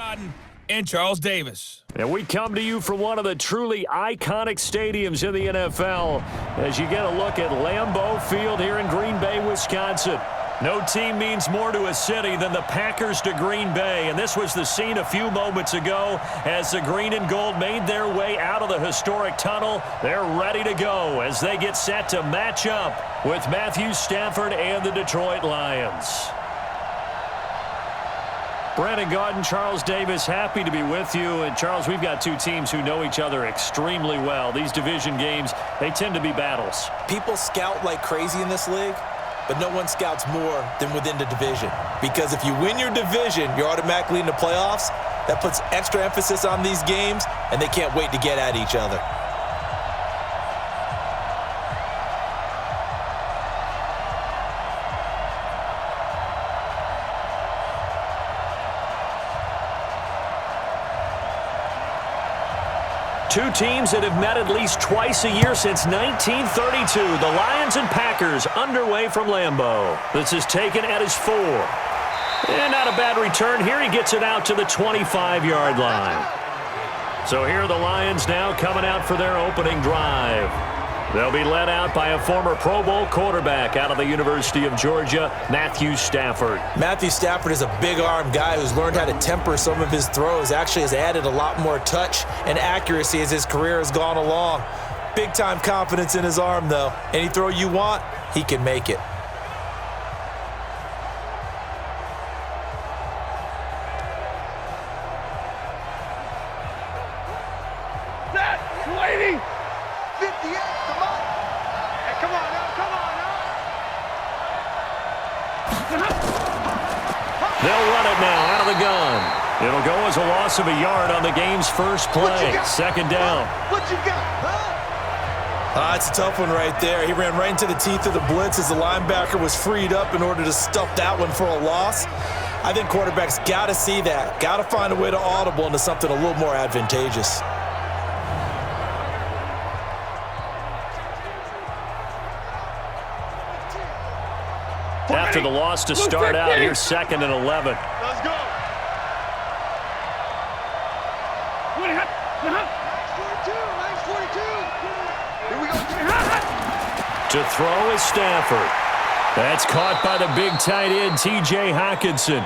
Godden and Charles Davis. And we come to you from one of the truly iconic stadiums in the NFL as you get a look at Lambeau Field here in Green Bay, Wisconsin. No team means more to a city than the Packers to Green Bay, and this was the scene a few moments ago as the green and gold made their way out of the historic tunnel. They're ready to go as they get set to match up with Matthew Stafford and the Detroit Lions. Brandon Gaudin, Charles Davis, happy to be with you. And, Charles, we've got two teams who know each other extremely well. These division games, they tend to be battles. People scout like crazy in this league, but no one scouts more than within the division. Because if you win your division, you're automatically in the playoffs. That puts extra emphasis on these games, and they can't wait to get at each other. Two teams that have met at least twice a year since 1932. The Lions and Packers underway from Lambeau. This is taken at his 4. And not a bad return here. He gets it out to the 25-yard line. So here are the Lions now coming out for their opening drive. They'll be led out by a former Pro Bowl quarterback out of the University of Georgia, Matthew Stafford. Matthew Stafford is a big-arm guy who's learned how to temper some of his throws. Actually has added a lot more touch and accuracy as his career has gone along. Big-time confidence in his arm, though. Any throw you want, he can make it. Waiting! 58, come on! Hey, come on now, come on now! They'll run it now out of the gun. It'll go as a loss of a yard on the game's first play. Second down. What you got, huh? It's a tough one right there. He ran right into the teeth of the blitz as the linebacker was freed up in order to stuff that one for a loss. I think quarterbacks got to see that. Got to find a way to audible into something a little more advantageous. After the loss to start out, here's 2nd and 11. Let's go. 42. Here we go. To throw is Stafford. That's caught by the big tight end, T.J. Hockenson.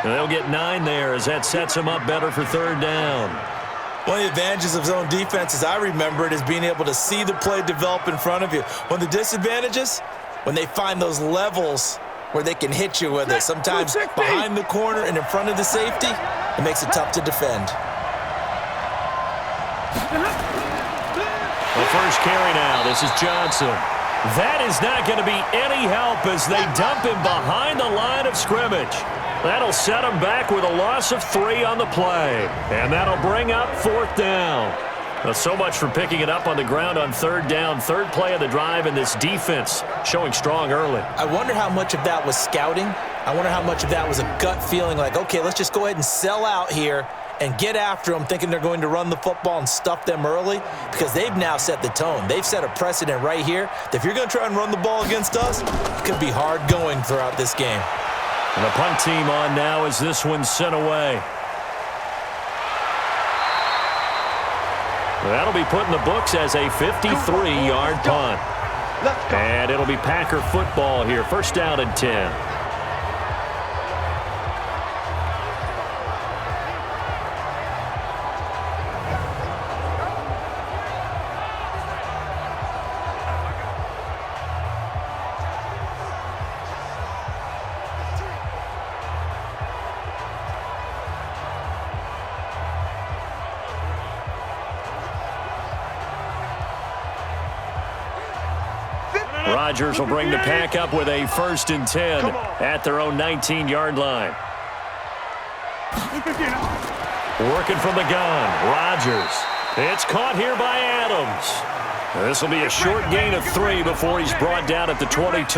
And they'll get 9 there as that sets them up better for third down. One of the advantages of zone defense, as I remember it, is being able to see the play develop in front of you. One of the disadvantages, when they find those levels where they can hit you with it. Sometimes behind the corner and in front of the safety, it makes it tough to defend. The first carry now. This is Johnson. That is not going to be any help as they dump him behind the line of scrimmage. That'll set him back with a loss of 3 on the play. And that'll bring up 4th down. Well, so much for picking it up on the ground on third down. Third play of the drive, and this defense showing strong early. I wonder how much of that was scouting. I wonder how much of that was a gut feeling like, okay, let's just go ahead and sell out here and get after them, thinking they're going to run the football and stuff them early, because they've now set the tone. They've set a precedent right here that if you're going to try and run the ball against us, it could be hard going throughout this game. And the punt team on now as this one's sent away. That'll be put in the books as a 53-yard punt. And it'll be Packer football here. First down and 10. Rodgers will bring the Pack up with a 1st and 10 at their own 19-yard line. Working from the gun, Rodgers. It's caught here by Adams. This will be a short gain of 3 before he's brought down at the 22.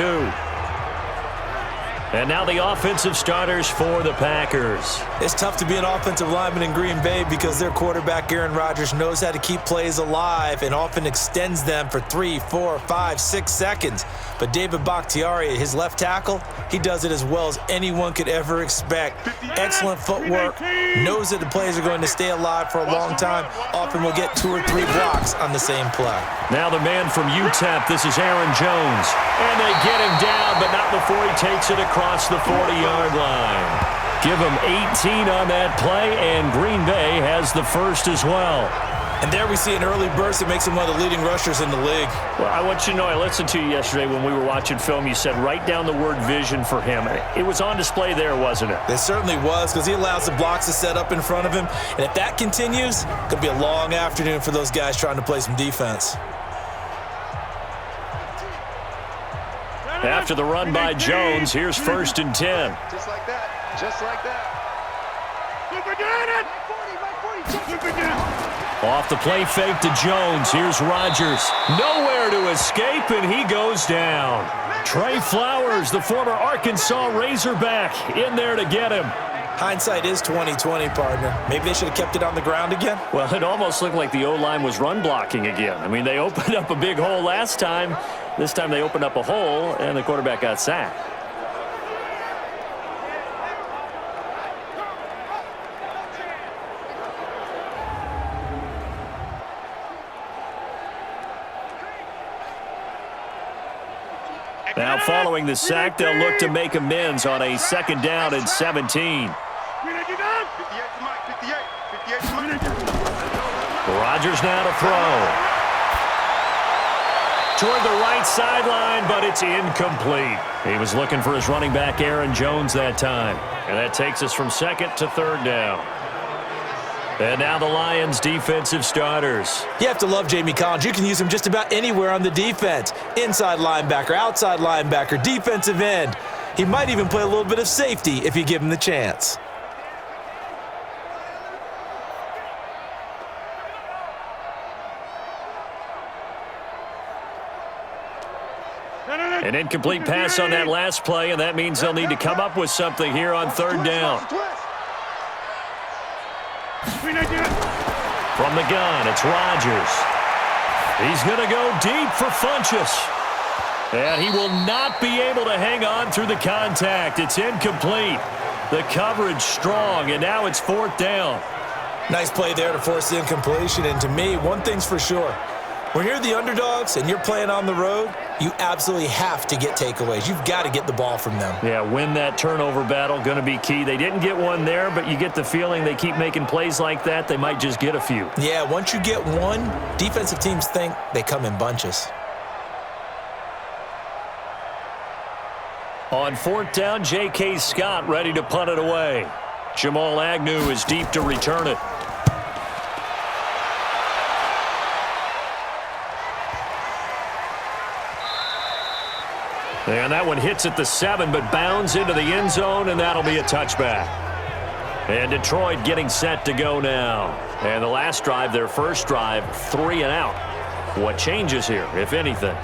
And now the offensive starters for the Packers. It's tough to be an offensive lineman in Green Bay because their quarterback, Aaron Rodgers, knows how to keep plays alive and often extends them for 3, 4, 5, 6 seconds. But David Bakhtiari, his left tackle, he does it as well as anyone could ever expect. Excellent footwork, knows that the plays are going to stay alive for a long time, often will get 2 or 3 blocks on the same play. Now the man from UTEP, this is Aaron Jones. And they get him down, but not before he takes it across the 40-yard line. Give him 18 on that play, and Green Bay has the first as well. And there we see an early burst that makes him one of the leading rushers in the league. Well, I want you to know, I listened to you yesterday when we were watching film. You said write down the word vision for him. It was on display there, wasn't it? It certainly was, because he allows the blocks to set up in front of him. And if that continues, it's going to be a long afternoon for those guys trying to play some defense. After the run by Jones, here's 1st and 10. Just like that. Just like that. Off the play fake to Jones. Here's Rodgers. Nowhere to escape, and he goes down. Trey Flowers, the former Arkansas Razorback, in there to get him. Hindsight is 20/20, partner. Maybe they should have kept it on the ground again. Well, it almost looked like the O-line was run blocking again. I mean, they opened up a big hole last time. This time they opened up a hole, and the quarterback got sacked. Now, following the sack, they'll look to make amends on a 2nd down and 17. Rodgers now to throw. Toward the right sideline, but it's incomplete. He was looking for his running back, Aaron Jones, that time. And that takes us from 2nd to 3rd down. And now the Lions' defensive starters. You have to love Jamie Collins. You can use him just about anywhere on the defense. Inside linebacker, outside linebacker, defensive end. He might even play a little bit of safety if you give him the chance. An incomplete pass on that last play, and that means they'll need to come up with something here on 3rd down. From the gun, it's Rodgers. He's going to go deep for Funchess. And he will not be able to hang on through the contact. It's incomplete. The coverage strong, and now it's 4th down. Nice play there to force the incompletion. And to me, one thing's for sure. When you're the underdogs and you're playing on the road, you absolutely have to get takeaways. You've got to get the ball from them. Yeah, win that turnover battle, going to be key. They didn't get one there, but you get the feeling they keep making plays like that, they might just get a few. Yeah, once you get one, defensive teams think they come in bunches. On 4th down, J.K. Scott ready to punt it away. Jamal Agnew is deep to return it. And that one hits at the 7, but bounds into the end zone, and that'll be a touchback. And Detroit getting set to go now. And the last drive, their first drive, 3 and out. What changes here, if anything?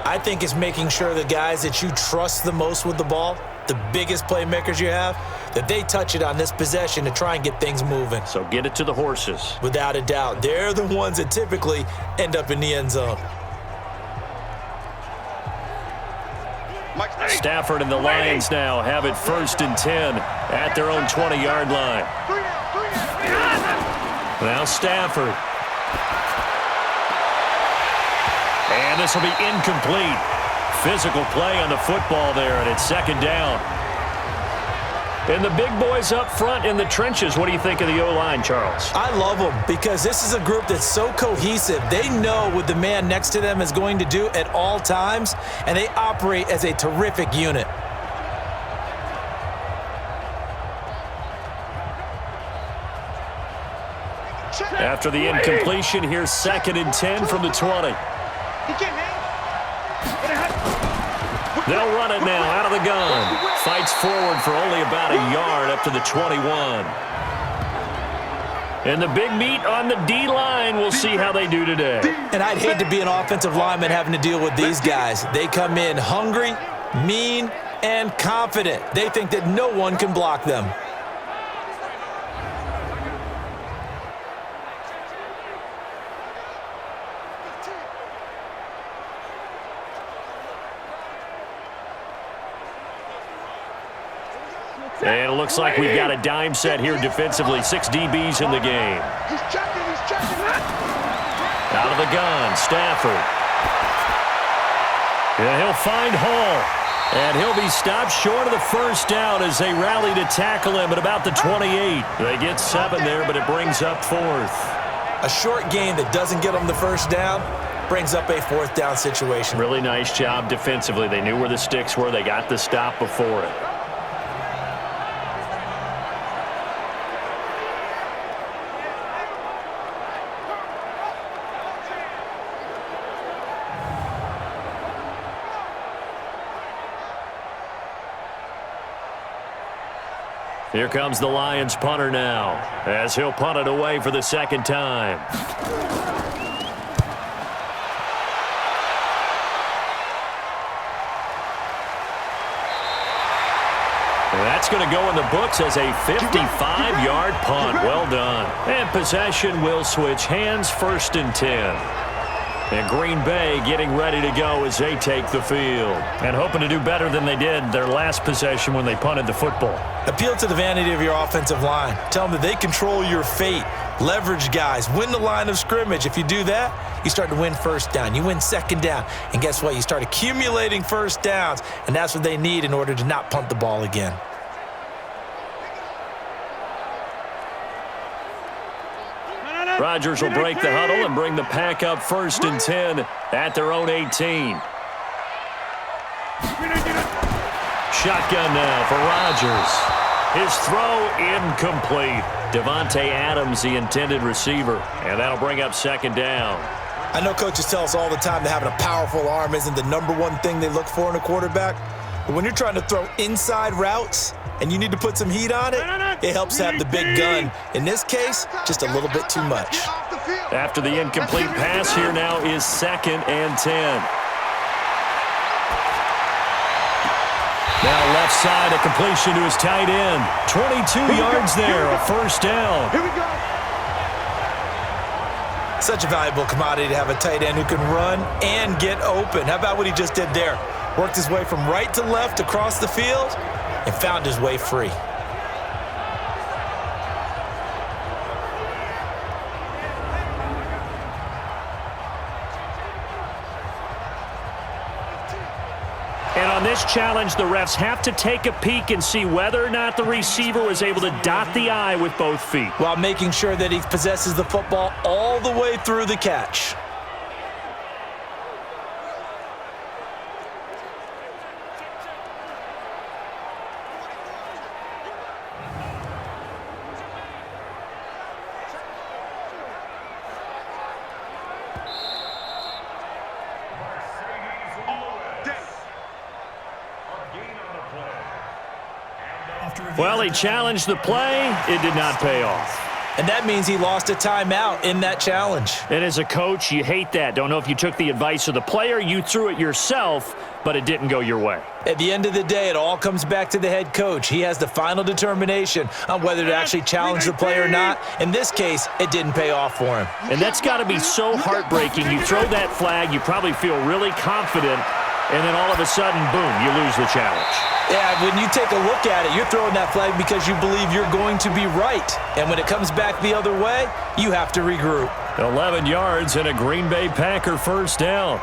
I think it's making sure the guys that you trust the most with the ball, the biggest playmakers you have, that they touch it on this possession to try and get things moving. So get it to the horses. Without a doubt. They're the ones that typically end up in the end zone. Stafford and the Lions now have it 1st and 10 at their own 20-yard line. Now Stafford. And this will be incomplete. Physical play on the football there, and it's 2nd down. And the big boys up front in the trenches. What do you think of the O-line, Charles? I love them because this is a group that's so cohesive. They know what the man next to them is going to do at all times, and they operate as a terrific unit. After the incompletion, here's 2nd and 10 from the 20. They'll run it now out of the gun. Fights forward for only about a yard up to the 21. And the big meat on the D-line. We'll see how they do today. And I'd hate to be an offensive lineman having to deal with these guys. They come in hungry, mean, and confident. They think that no one can block them. And it looks like we've got a dime set here defensively. 6 DBs in the game. He's checking. Out of the gun, Stafford. And he'll find Hall. And he'll be stopped short of the first down as they rally to tackle him at about the 28. They get 7 there, but it brings up 4th. A short gain that doesn't get them the first down brings up a 4th down situation. Really nice job defensively. They knew where the sticks were. They got the stop before it. Here comes the Lions punter now, as he'll punt it away for the 2nd time. That's going to go in the books as a 55-yard punt. Well done. And possession will switch hands, 1st and 10. And Green Bay getting ready to go as they take the field. And hoping to do better than they did their last possession when they punted the football. Appeal to the vanity of your offensive line. Tell them that they control your fate. Leverage guys. Win the line of scrimmage. If you do that, you start to win 1st down. You win 2nd down. And guess what? You start accumulating 1st downs. And that's what they need in order to not punt the ball again. Rodgers will break the huddle and bring the pack up 1st and 10 at their own 18. Shotgun now for Rodgers. His throw incomplete. Devontae Adams, the intended receiver. And that'll bring up 2nd down. I know coaches tell us all the time that having a powerful arm isn't the #1 thing they look for in a quarterback. But when you're trying to throw inside routes and you need to put some heat on it, it helps have the big gun. In this case, just a little bit too much. After the incomplete pass, here now is 2nd and 10. Now left side, a completion to his tight end. 22 yards there, a 1st down. Here we go. Such a valuable commodity to have a tight end who can run and get open. How about what he just did there? Worked his way from right to left across the field and found his way free. And on this challenge, the refs have to take a peek and see whether or not the receiver was able to dot the I with both feet, while making sure that he possesses the football all the way through the catch. Well, he challenged the play. It did not pay off. And that means he lost a timeout in that challenge. And as a coach, you hate that. Don't know if you took the advice of the player, you threw it yourself, but it didn't go your way. At the end of the day, it all comes back to the head coach. He has the final determination on whether to actually challenge the play or not. In this case, it didn't pay off for him. And that's got to be so heartbreaking. You throw that flag, you probably feel really confident, and then all of a sudden, boom, you lose the challenge. Yeah, when you take a look at it, you're throwing that flag because you believe you're going to be right. And when it comes back the other way, you have to regroup. 11 yards and a Green Bay Packer 1st down.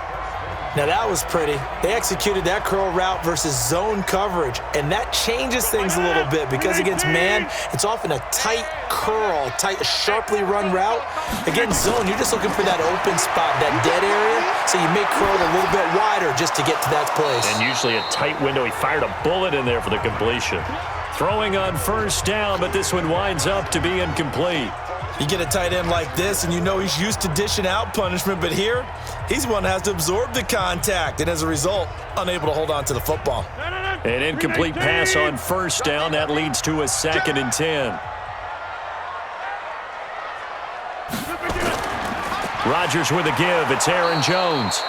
Now that was pretty. They executed that curl route versus zone coverage, and that changes things a little bit because against man, it's often a tight curl, sharply run route. Against zone, you're just looking for that open spot, that dead area, so you make curl a little bit wider just to get to that place. And usually a tight window. He fired a bullet in there for the completion. Throwing on 1st down, but this one winds up to be incomplete. You get a tight end like this, and you know he's used to dishing out punishment, but here, he's one that has to absorb the contact, and as a result, unable to hold on to the football. An incomplete pass on 1st down. That leads to a 2nd and 10. Rodgers with a give. It's Aaron Jones.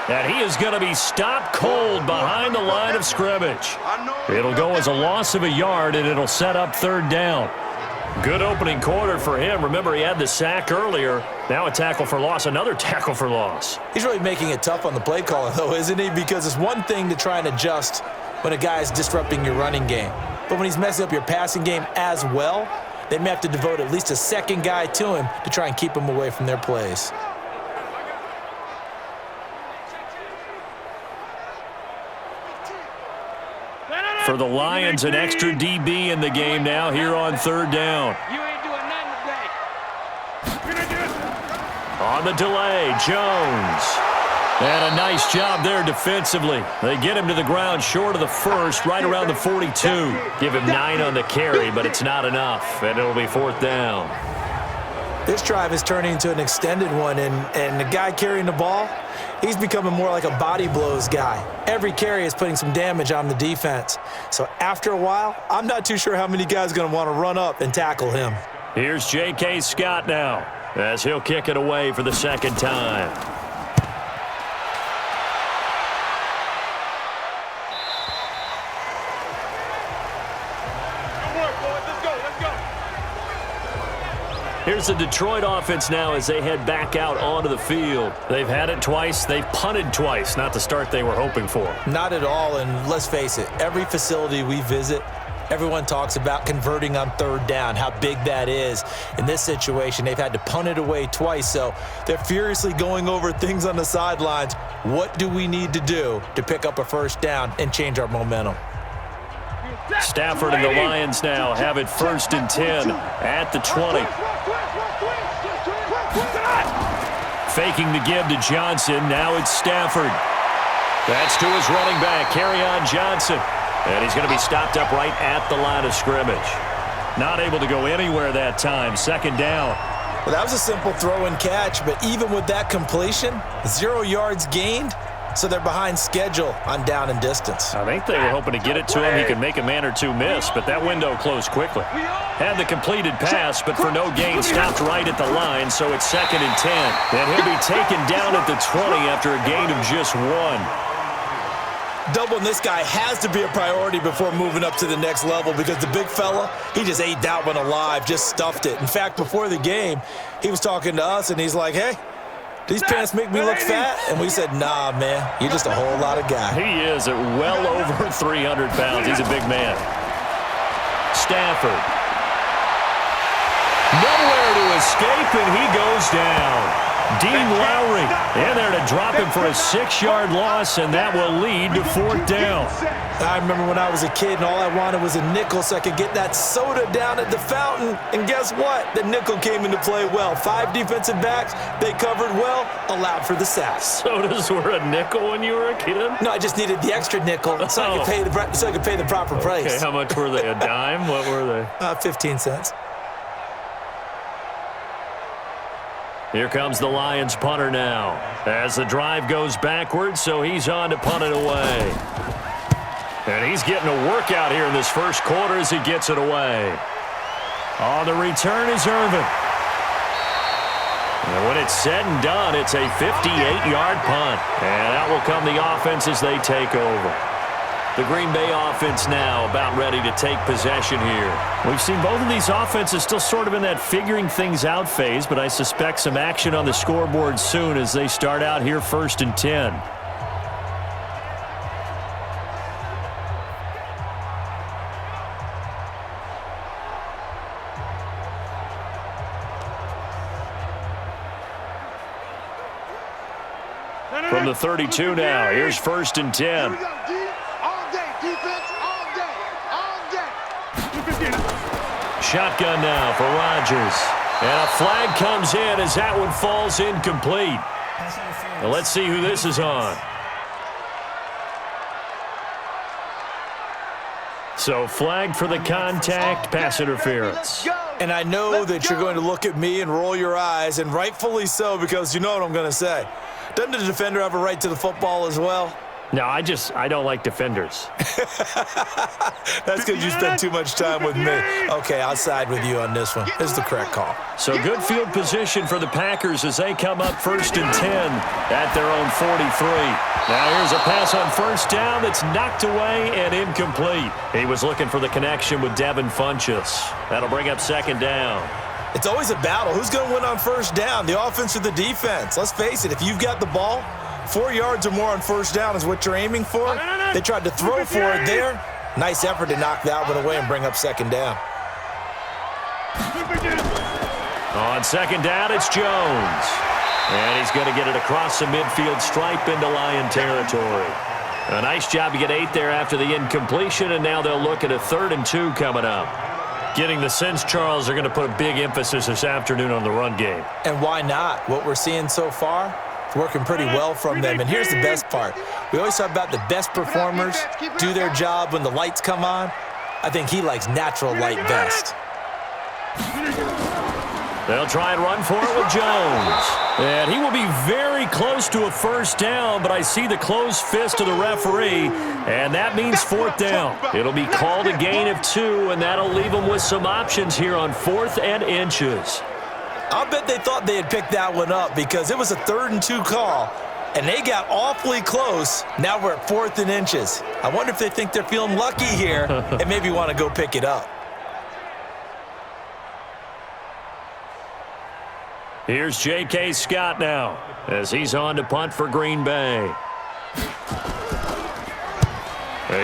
And he is going to be stopped cold behind the line of scrimmage. It'll go as a loss of a yard, and it'll set up third down. Good opening quarter for him. Remember, he had the sack earlier. Now a tackle for loss, another tackle for loss. He's really making it tough on the play caller, though, isn't he? Because it's one thing to try and adjust when a guy is disrupting your running game. But when he's messing up your passing game as well, they may have to devote at least a second guy to him to try and keep him away from their plays. For the Lions, an extra DB in the game now here on third down. You ain't doing nothing today. On the delay, Jones. And a nice job there defensively. They get him to the ground short of the first, right around the 42. Give him 9 on the carry, but it's not enough, and it'll be fourth down. This drive is turning into an extended one, and the guy carrying the ball, he's becoming more like a body blows guy. Every carry is putting some damage on the defense. So after a while, I'm not too sure how many guys are going to want to run up and tackle him. Here's J.K. Scott now, as he'll kick it away for the second time. Here's the Detroit offense now as they head back out onto the field. They've had it twice. They've punted twice. Not the start they were hoping for. Not at all, and let's face it, every facility we visit, everyone talks about converting on third down, how big that is. In this situation, they've had to punt it away twice, so they're furiously going over things on the sidelines. What do we need to do to pick up a first down and change our momentum? Stafford and the Lions now have it first and 10 at the 20. Faking the give to Johnson. Now it's Stafford. That's to his running back, Kerryon Johnson. And he's going to be stopped up right at the line of scrimmage. Not able to go anywhere that time. Second down. Well, that was a simple throw and catch, but even with that completion, 0 yards gained. So they're behind schedule on down and distance. I think they were hoping to get it to him. He could make a man or two miss, but that window closed quickly. Had the completed pass, but for no gain, stopped right at the line, so it's second and 10. And he'll be taken down at the 20 after a gain of just 1. Doubling this guy has to be a priority before moving up to the next level because the big fella, he just ate that one alive, just stuffed it. In fact, before the game, he was talking to us, and he's like, hey, these pants make me look fat? And we said, nah, man, you're just a whole lot of guy. He is at well over 300 pounds. He's a big man. Stafford. Nowhere to escape, and he goes down. Dean Lowry in there to drop him for a 6-yard loss, and that will lead to fourth down. I remember when I was a kid and all I wanted was a nickel so I could get that soda down at the fountain. And guess what? The nickel came into play well. 5 defensive backs, they covered well, allowed for the sacks. Sodas were a nickel when you were a kid? No, I just needed the extra nickel so I could pay the proper price. Okay, how much were they? A dime? What were they? 15 cents. Here comes the Lions punter now as the drive goes backwards, so he's on to punt it away. And he's getting a workout here in this first quarter as he gets it away. On the return is Irvin. And when it's said and done, it's a 58-yard punt. And out will come the offense as they take over. The Green Bay offense now about ready to take possession here. We've seen both of these offenses still sort of in that figuring things out phase, but I suspect some action on the scoreboard soon as they start out here first and 10. From the 32 now, here's first and 10. Shotgun now for Rodgers. And a flag comes in as that one falls incomplete. Now let's see who this is on. So flag for the contact, pass interference. And I know that you're going to look at me and roll your eyes, and rightfully so, because you know what I'm going to say. Doesn't the defender have a right to the football as well? No, I don't like defenders. That's because you spent too much time with me. Okay, I'll side with you on this one. This is the correct call. So good field position for the Packers as they come up 1st and 10 at their own 43. Now here's a pass on 1st down that's knocked away and incomplete. He was looking for the connection with Devin Funchess. That'll bring up 2nd down. It's always a battle. Who's going to win on 1st down, the offense or the defense? Let's face it, if you've got the ball, 4 yards or more on 1st down is what you're aiming for. They tried to throw for it there. Nice effort to knock that one away and bring up 2nd down. On 2nd down, it's Jones. And he's going to get it across the midfield stripe into Lion territory. A nice job to get 8 there after the incompletion, and now they'll look at a 3rd and 2 coming up. Getting the sense, Charles, they're going to put a big emphasis this afternoon on the run game. And why not? What we're seeing so far, it's working pretty well from them. And here's the best part. We always talk about the best performers do their job when the lights come on. I think he likes natural light best. They'll try and run for it with Jones. And he will be very close to a 1st down, but I see the closed fist of the referee, and that means 4th down. It'll be called a gain of 2, and that'll leave them with some options here on 4th and inches. I'll bet they thought they had picked that one up because it was a 3rd and 2 call, and they got awfully close. Now we're at 4th and inches. I wonder if they think they're feeling lucky here and maybe want to go pick it up. Here's J.K. Scott now as he's on to punt for Green Bay.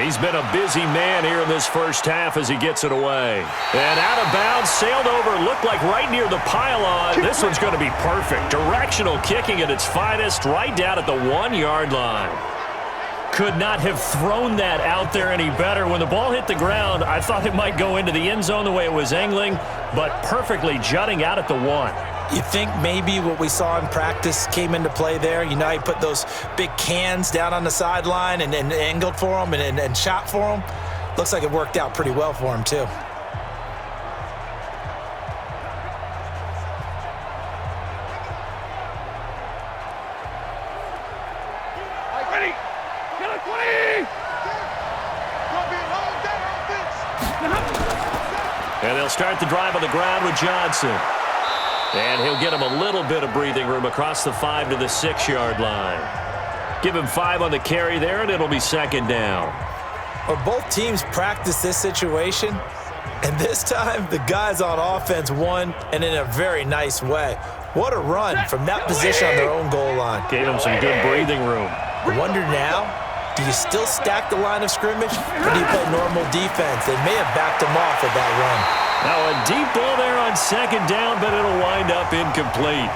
He's been a busy man here in this 1st half as he gets it away. And out of bounds, sailed over, looked like right near the pylon. This one's going to be perfect. Directional kicking at its finest, right down at the 1-yard line. Could not have thrown that out there any better. When the ball hit the ground, I thought it might go into the end zone the way it was angling, but perfectly jutting out at the 1. You think maybe what we saw in practice came into play there? You know, he put those big cans down on the sideline and angled for them and shot for them. Looks like it worked out pretty well for him, too. Ready? Get a 20! And they'll start the drive on the ground with Johnson. And he'll get him a little bit of breathing room across the 5 to the 6-yard line. Give him 5 on the carry there, and it'll be 2nd down. Well, both teams practice this situation, and this time the guys on offense won, and in a very nice way. What a run from that position on their own goal line. Gave him some good breathing room. I wonder now, do you still stack the line of scrimmage, or do you play normal defense? They may have backed him off with that run. Now a deep ball there on 2nd down, but it'll wind up incomplete.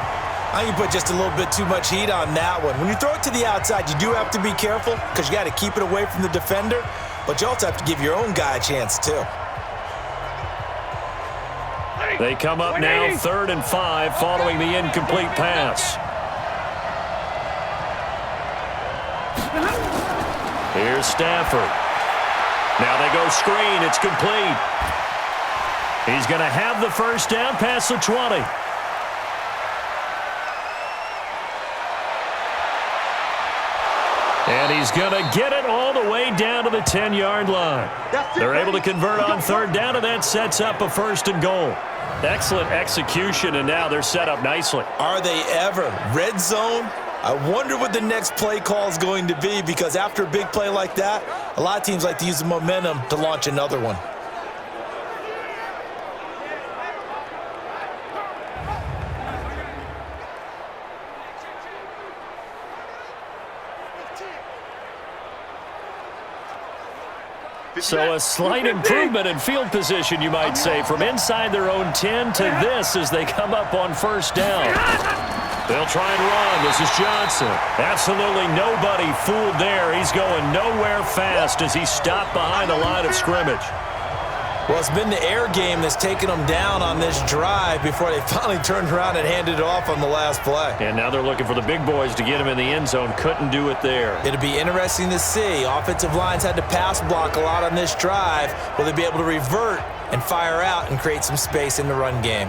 I think you put just a little bit too much heat on that one. When you throw it to the outside, you do have to be careful because you got to keep it away from the defender, but you also have to give your own guy a chance too. They come up now 3rd and 5 following the incomplete pass. Here's Stafford. Now they go screen. It's complete. He's going to have the 1st down past the 20. And he's going to get it all the way down to the 10-yard line. They're able to convert on 3rd down, and that sets up a 1st and goal. Excellent execution, and now they're set up nicely. Are they ever? Red zone? I wonder what the next play call is going to be because after a big play like that, a lot of teams like to use the momentum to launch another one. So a slight improvement in field position, you might say, from inside their own 10 to this as they come up on 1st down. They'll try and run. This is Johnson. Absolutely nobody fooled there. He's going nowhere fast as he stopped behind the line of scrimmage. Well, it's been the air game that's taken them down on this drive before they finally turned around and handed it off on the last play. And now they're looking for the big boys to get him in the end zone. Couldn't do it there. It'll be interesting to see. Offensive lines had to pass block a lot on this drive. Will they be able to revert and fire out and create some space in the run game?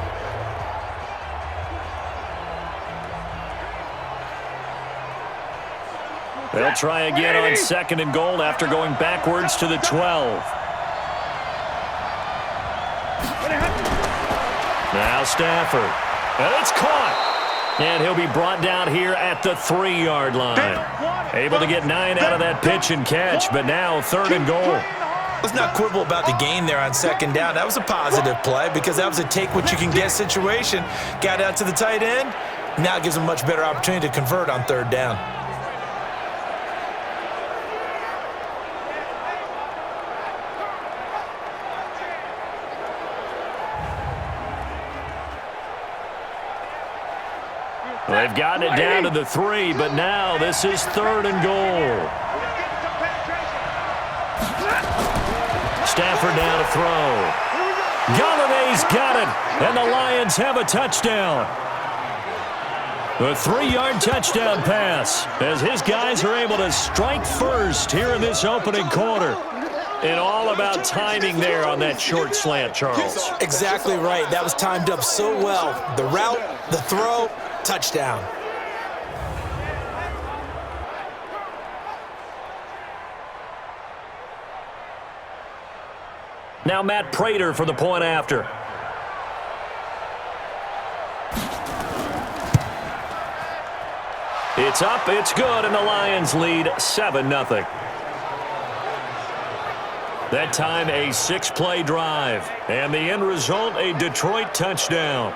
They'll try again on 2nd and goal after going backwards to the 12. Now Stafford. And it's caught. And he'll be brought down here at the 3-yard line. Able to get 9 out of that pitch and catch, but now 3rd and goal. Let's not quibble about the gain there on 2nd down. That was a positive play because that was a take-what-you-can-get situation. Got out to the tight end. Now it gives them a much better opportunity to convert on 3rd down. They've gotten it down to the 3, but now this is 3rd and goal. Stafford down to throw. Galladay's got it, and the Lions have a touchdown. A 3-yard touchdown pass as his guys are able to strike first here in this opening quarter. And all about timing there on that short slant, Charles. Exactly right. That was timed up so well. The route, the throw, touchdown. Now Matt Prater for the point after. It's up, it's good, and the Lions lead 7-0. That time a 6-play drive, and the end result a Detroit touchdown.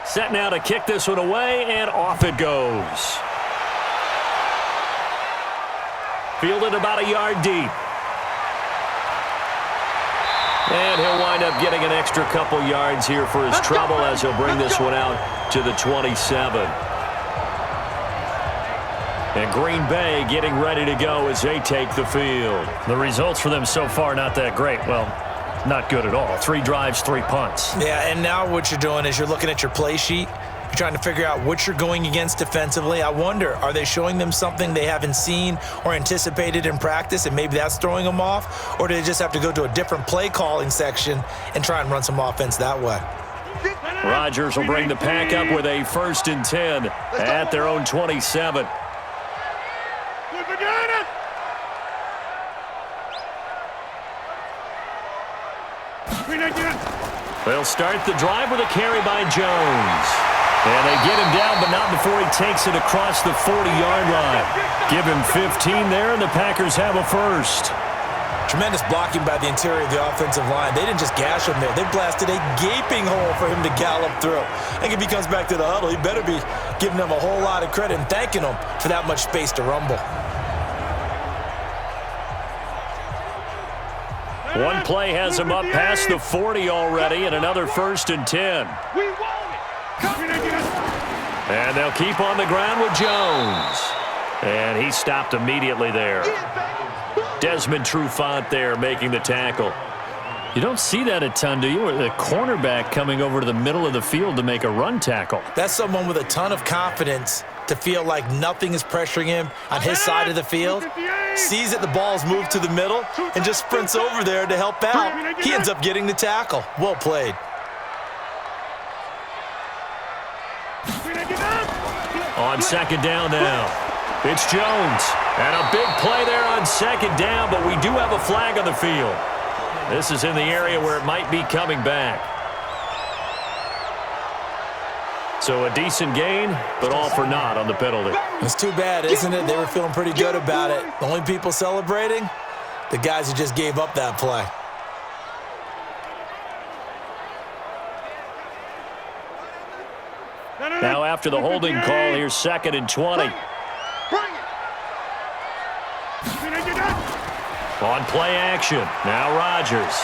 Set now to kick this one away, and off it goes. Fielded about a yard deep. And he'll wind up getting an extra couple yards here for his trouble as he'll bring this one out to the 27. And Green Bay getting ready to go as they take the field. The results for them so far not that great. Well, not good at all. 3 drives, 3 punts. Yeah, and now what you're doing is you're looking at your play sheet. You're trying to figure out what you're going against defensively. I wonder, are they showing them something they haven't seen or anticipated in practice, and maybe that's throwing them off? Or do they just have to go to a different play calling section and try and run some offense that way? Rodgers will bring the pack up with a 1st and 10 at their own 27. They'll start the drive with a carry by Jones. And they get him down, but not before he takes it across the 40-yard line. Give him 15 there, and the Packers have a first. Tremendous blocking by the interior of the offensive line. They didn't just gash him there. They blasted a gaping hole for him to gallop through. I think if he comes back to the huddle, he better be giving them a whole lot of credit and thanking them for that much space to rumble. One play has him up past the 40 already, and another 1st and 10. And they'll keep on the ground with Jones. And he stopped immediately there. Desmond Trufant there making the tackle. You don't see that a ton, do you? Or the cornerback coming over to the middle of the field to make a run tackle. That's someone with a ton of confidence to feel like nothing is pressuring him on his side of the field. Sees that the ball's moved to the middle and just sprints over there to help out. He ends up getting the tackle. Well played. On 2nd down now. It's Jones. And a big play there on 2nd down, but we do have a flag on the field. This is in the area where it might be coming back. So a decent gain, but all for naught on the penalty. It's too bad, isn't it? They were feeling pretty good about it. The only people celebrating, the guys who just gave up that play. Now after the holding call, here's 2nd and 20. On play action, now Rodgers.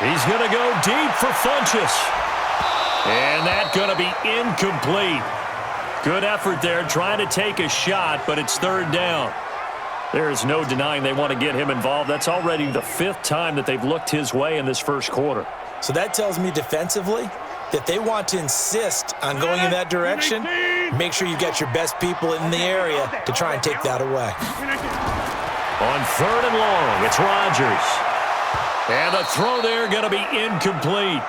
He's going to go deep for Funchess. And that's going to be incomplete. Good effort there trying to take a shot, but it's 3rd down. There is no denying they want to get him involved. That's already the 5th time that they've looked his way in this first quarter. So that tells me defensively that they want to insist on going in that direction. Make sure you get your best people in the area to try and take that away. On 3rd and long, it's Rodgers. And the throw there going to be incomplete.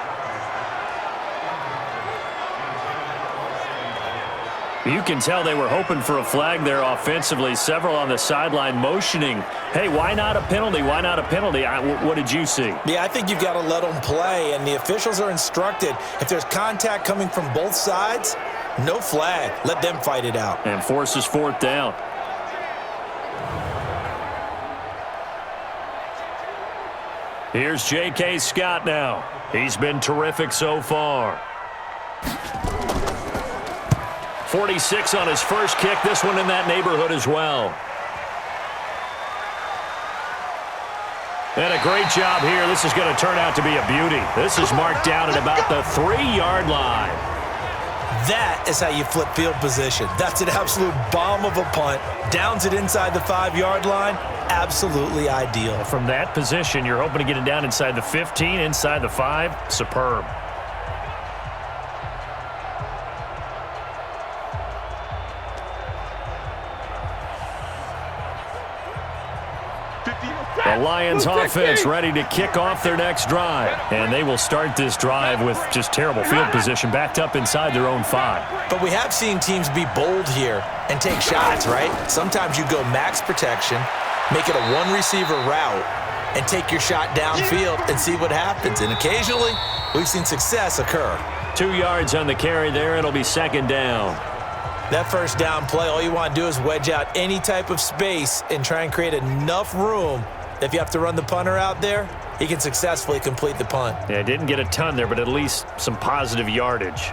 You can tell they were hoping for a flag there offensively. Several on the sideline motioning, hey, why not a penalty? Why not a penalty? What did you see? Yeah, I think you've got to let them play, and the officials are instructed, if there's contact coming from both sides, no flag. Let them fight it out. And forces 4th down. Here's J.K. Scott now. He's been terrific so far. 46 on his first kick. This one in that neighborhood as well. And a great job here. This is going to turn out to be a beauty. This is marked down at about the 3-yard line. That is how you flip field position. That's an absolute bomb of a punt. Downs it inside the 5-yard line. Absolutely ideal. From that position, you're hoping to get it down inside the 15, inside the 5. Superb. The Lions offense ready to kick off their next drive. And they will start this drive with just terrible field position, backed up inside their own 5. But we have seen teams be bold here and take shots, right? Sometimes you go max protection, make it a 1-receiver route, and take your shot downfield and see what happens. And occasionally, we've seen success occur. 2 yards on the carry there. It'll be 2nd down. That first down play, all you want to do is wedge out any type of space and try and create enough room. If you have to run the punter out there, he can successfully complete the punt. Yeah, didn't get a ton there, but at least some positive yardage.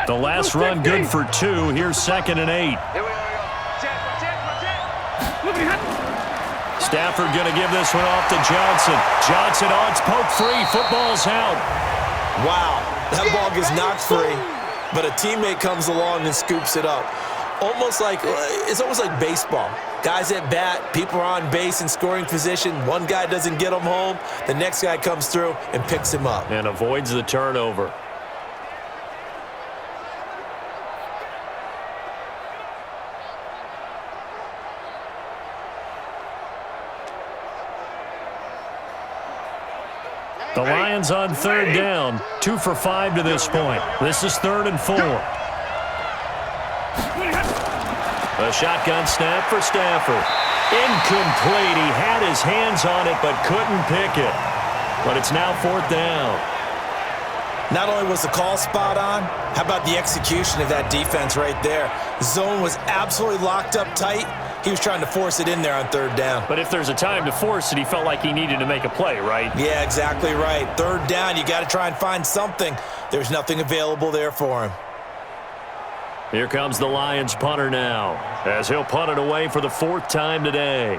The last run good for 2. Here's 2nd and 8. Stafford going to give this one off to Johnson. Johnson, oh, it's poked free. Football's out. Wow, that ball gets knocked free, but a teammate comes along and scoops it up. It's almost like baseball. Guys at bat, people are on base in scoring position. One guy doesn't get him home. The next guy comes through and picks him up. And avoids the turnover. The Lions on 3rd down. 2 for 5 to this point. This is 3rd and 4. A shotgun snap for Stafford. Incomplete. He had his hands on it but couldn't pick it. But it's now 4th down. Not only was the call spot on, how about the execution of that defense right there? Zone was absolutely locked up tight. He was trying to force it in there on 3rd down. But if there's a time to force it, he felt like he needed to make a play, right? Yeah, exactly right. 3rd down, you got to try and find something. There's nothing available there for him. Here comes the Lions punter now, as he'll punt it away for the 4th time today.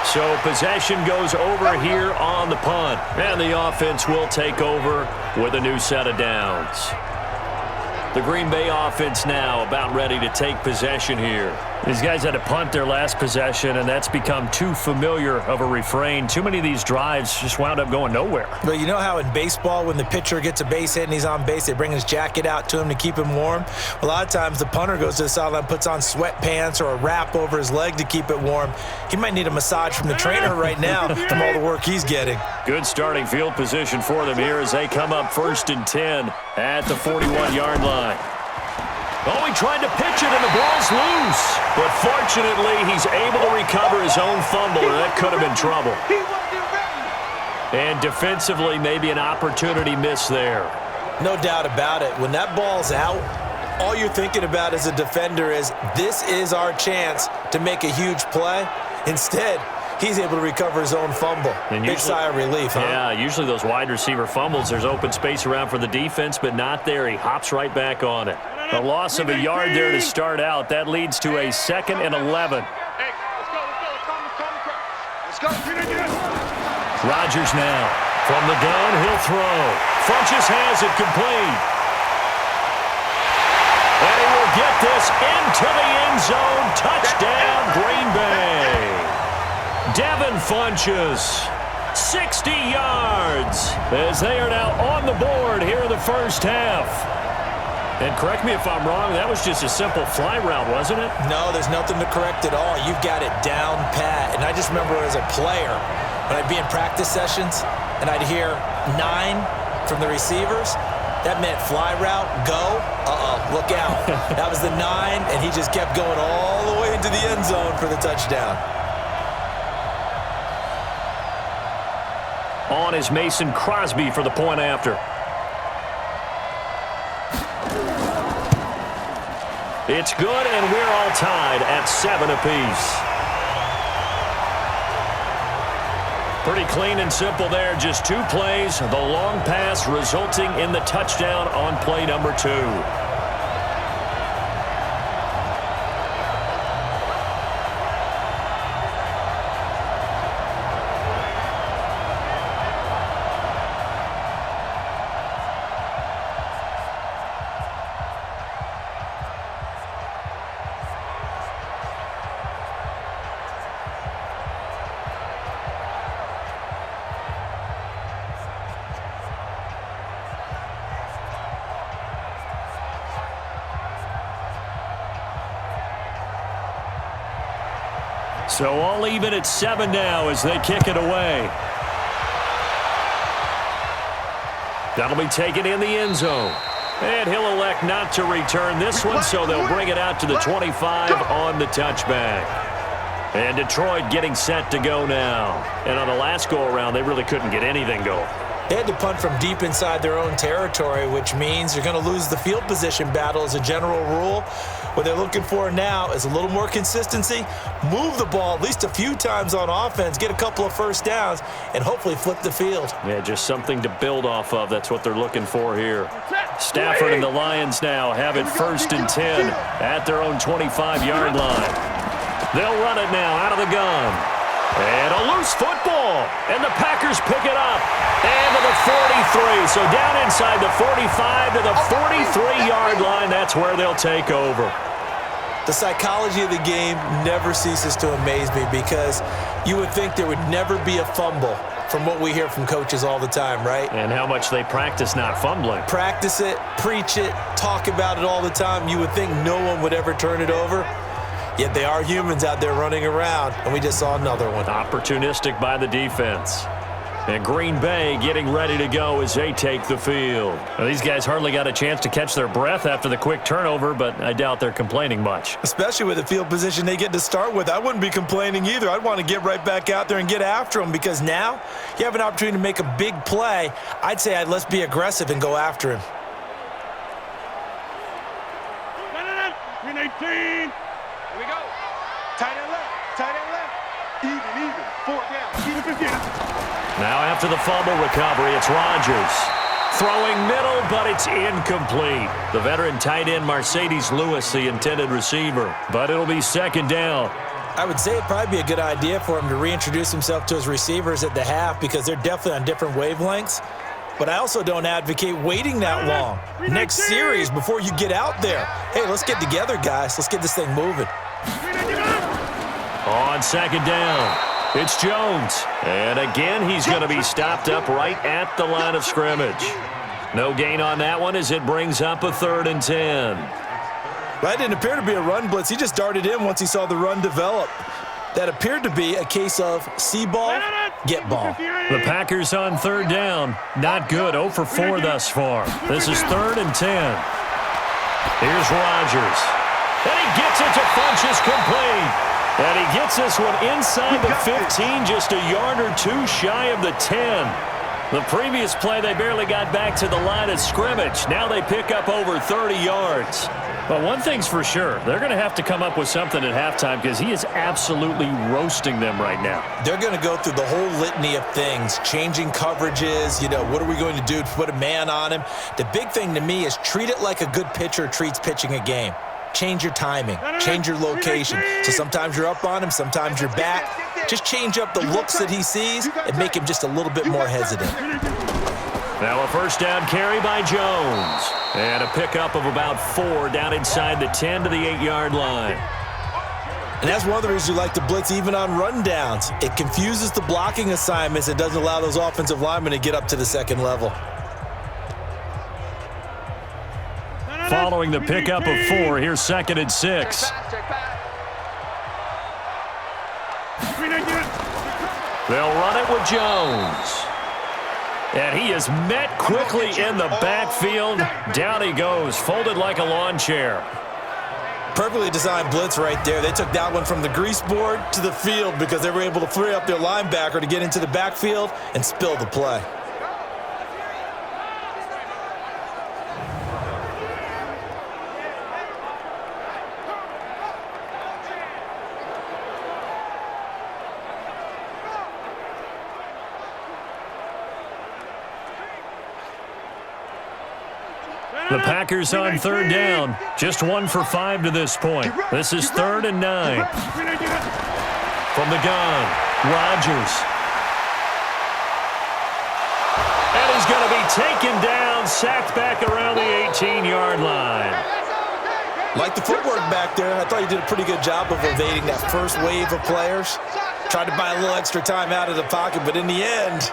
So possession goes over here on the punt. And the offense will take over with a new set of downs. The Green Bay offense now about ready to take possession here. These guys had to punt their last possession, and that's become too familiar of a refrain. Too many of these drives just wound up going nowhere. But you know how in baseball, when the pitcher gets a base hit and he's on base, they bring his jacket out to him to keep him warm? A lot of times the punter goes to the sideline, puts on sweatpants or a wrap over his leg to keep it warm. He might need a massage from the trainer right now from all the work he's getting. Good starting field position for them here as they come up 1st and 10 at the 41-yard line. Oh, he tried to pitch it, and the ball's loose. But fortunately, he's able to recover his own fumble, and that could have been trouble. And defensively, maybe an opportunity miss there. No doubt about it. When that ball's out, all you're thinking about as a defender is, this is our chance to make a huge play. Instead, he's able to recover his own fumble. And Big sigh of relief, huh? Yeah, usually those wide receiver fumbles, there's open space around for the defense, but not there. He hops right back on it. A loss of a yard there to start out. That leads to a 2nd and 11. Hey, let's go. Rodgers now. From the gun, he'll throw. Funches has it complete. And he will get this into the end zone. Touchdown, Green Bay. Devin Funches, 60 yards, as they are now on the board here in the first half. And correct me if I'm wrong, that was just a simple fly route, wasn't it? No, there's nothing to correct at all. You've got it down pat. And I just remember as a player, when I'd be in practice sessions and I'd hear 9 from the receivers, that meant fly route, go, look out. That was the 9, and he just kept going all the way into the end zone for the touchdown. On is Mason Crosby for the point after. It's good, and we're all tied at 7 apiece. Pretty clean and simple there. Just 2 plays. The long pass resulting in the touchdown on play number 2. So all even at 7 now as they kick it away. That'll be taken in the end zone. And he'll elect not to return this one, so they'll bring it out to the 25 on the touchback. And Detroit getting set to go now. And on the last go-around, they really couldn't get anything going. They had to punt from deep inside their own territory, which means you're going to lose the field position battle as a general rule. What they're looking for now is a little more consistency, move the ball at least a few times on offense, get a couple of first downs, and hopefully flip the field. Yeah, just something to build off of. That's what they're looking for here. Stafford and the Lions now have it 1st and 10 at their own 25-yard line. They'll run it now out of the gun. And a loose football. And the Packers pick it up. And to the 43. So down inside the 45 to the 43-yard line. That's where they'll take over. The psychology of the game never ceases to amaze me because you would think there would never be a fumble from what we hear from coaches all the time, right? And how much they practice not fumbling. Practice it, preach it, talk about it all the time. You would think no one would ever turn it over. Yet they are humans out there running around, and we just saw another one. Opportunistic by the defense. And Green Bay getting ready to go as they take the field. Well, these guys hardly got a chance to catch their breath after the quick turnover, but I doubt they're complaining much. Especially with the field position they get to start with. I wouldn't be complaining either. I'd want to get right back out there and get after them because now you have an opportunity to make a big play. I'd say let's be aggressive and go after him. Green 18. Here we go. Tight end left. Tight end left. Even. 4 down. Even 50. Now after the fumble recovery, it's Rodgers. Throwing middle, but it's incomplete. The veteran tight end Mercedes Lewis, the intended receiver. But it'll be 2nd down. I would say it'd probably be a good idea for him to reintroduce himself to his receivers at the half because they're definitely on different wavelengths. But I also don't advocate waiting that long. Next series before you get out there. Hey, let's get together, guys. Let's get this thing moving. On 2nd down, it's Jones. And again, he's going to be stopped up right at the line of scrimmage. No gain on that one as it brings up a 3rd and 10. That didn't appear to be a run blitz. He just darted in once he saw the run develop. That appeared to be a case of see ball, get ball. The Packers on 3rd down. Not good. 0 for 4 thus far. This is 3rd and 10. Here's Rodgers. And he gets it to Funches complete. And he gets this one inside the 15, just a yard or 2 shy of the 10. The previous play, they barely got back to the line of scrimmage. Now they pick up over 30 yards. But one thing's for sure, they're going to have to come up with something at halftime because he is absolutely roasting them right now. They're going to go through the whole litany of things, changing coverages, what are we going to do to put a man on him? The big thing to me is treat it like a good pitcher treats pitching a game. Change your timing, change your location. So sometimes you're up on him, sometimes you're back. Just change up the looks that he sees and make him just a little bit more hesitant. Now a first down carry by Jones. And a pickup of about 4 down inside the 10 to the 8-yard line. And that's one of the reasons you like to blitz even on rundowns. It confuses the blocking assignments and doesn't allow those offensive linemen to get up to the second level. Following the pickup of 4, here's 2nd and 6. They'll run it with Jones. And he is met quickly in the backfield. Down he goes, folded like a lawn chair. Perfectly designed blitz right there. They took that one from the grease board to the field because they were able to free up their linebacker to get into the backfield and spill the play. The Packers on 3rd down. Just 1 for 5 to this point. This is 3rd and 9. From the gun, Rodgers. And he's going to be taken down, sacked back around the 18-yard line. Like the footwork back there, I thought he did a pretty good job of evading that first wave of players. Tried to buy a little extra time out of the pocket, but in the end,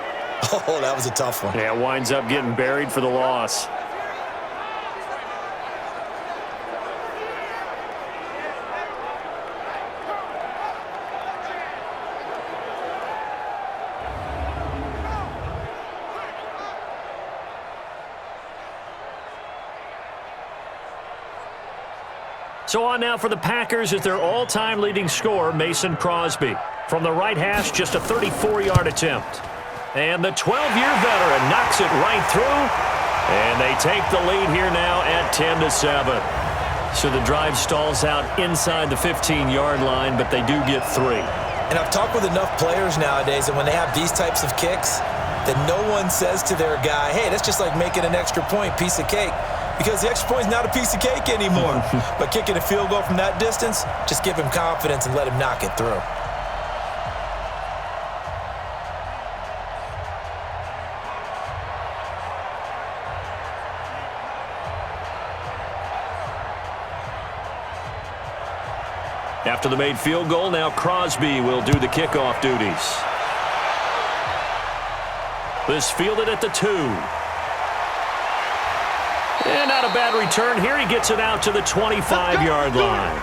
oh, that was a tough one. Yeah, winds up getting buried for the loss. So on now for the Packers is their all-time leading scorer, Mason Crosby. From the right hash, just a 34-yard attempt. And the 12-year veteran knocks it right through. And they take the lead here now at 10-7. So the drive stalls out inside the 15-yard line, but they do get 3. And I've talked with enough players nowadays that when they have these types of kicks, that no one says to their guy, hey, that's just like making an extra point, piece of cake. Because the extra point is not a piece of cake anymore. But kicking a field goal from that distance, just give him confidence and let him knock it through. After the made field goal, now Crosby will do the kickoff duties. This fielded at the 2. And not a bad return here. He gets it out to the 25-yard line.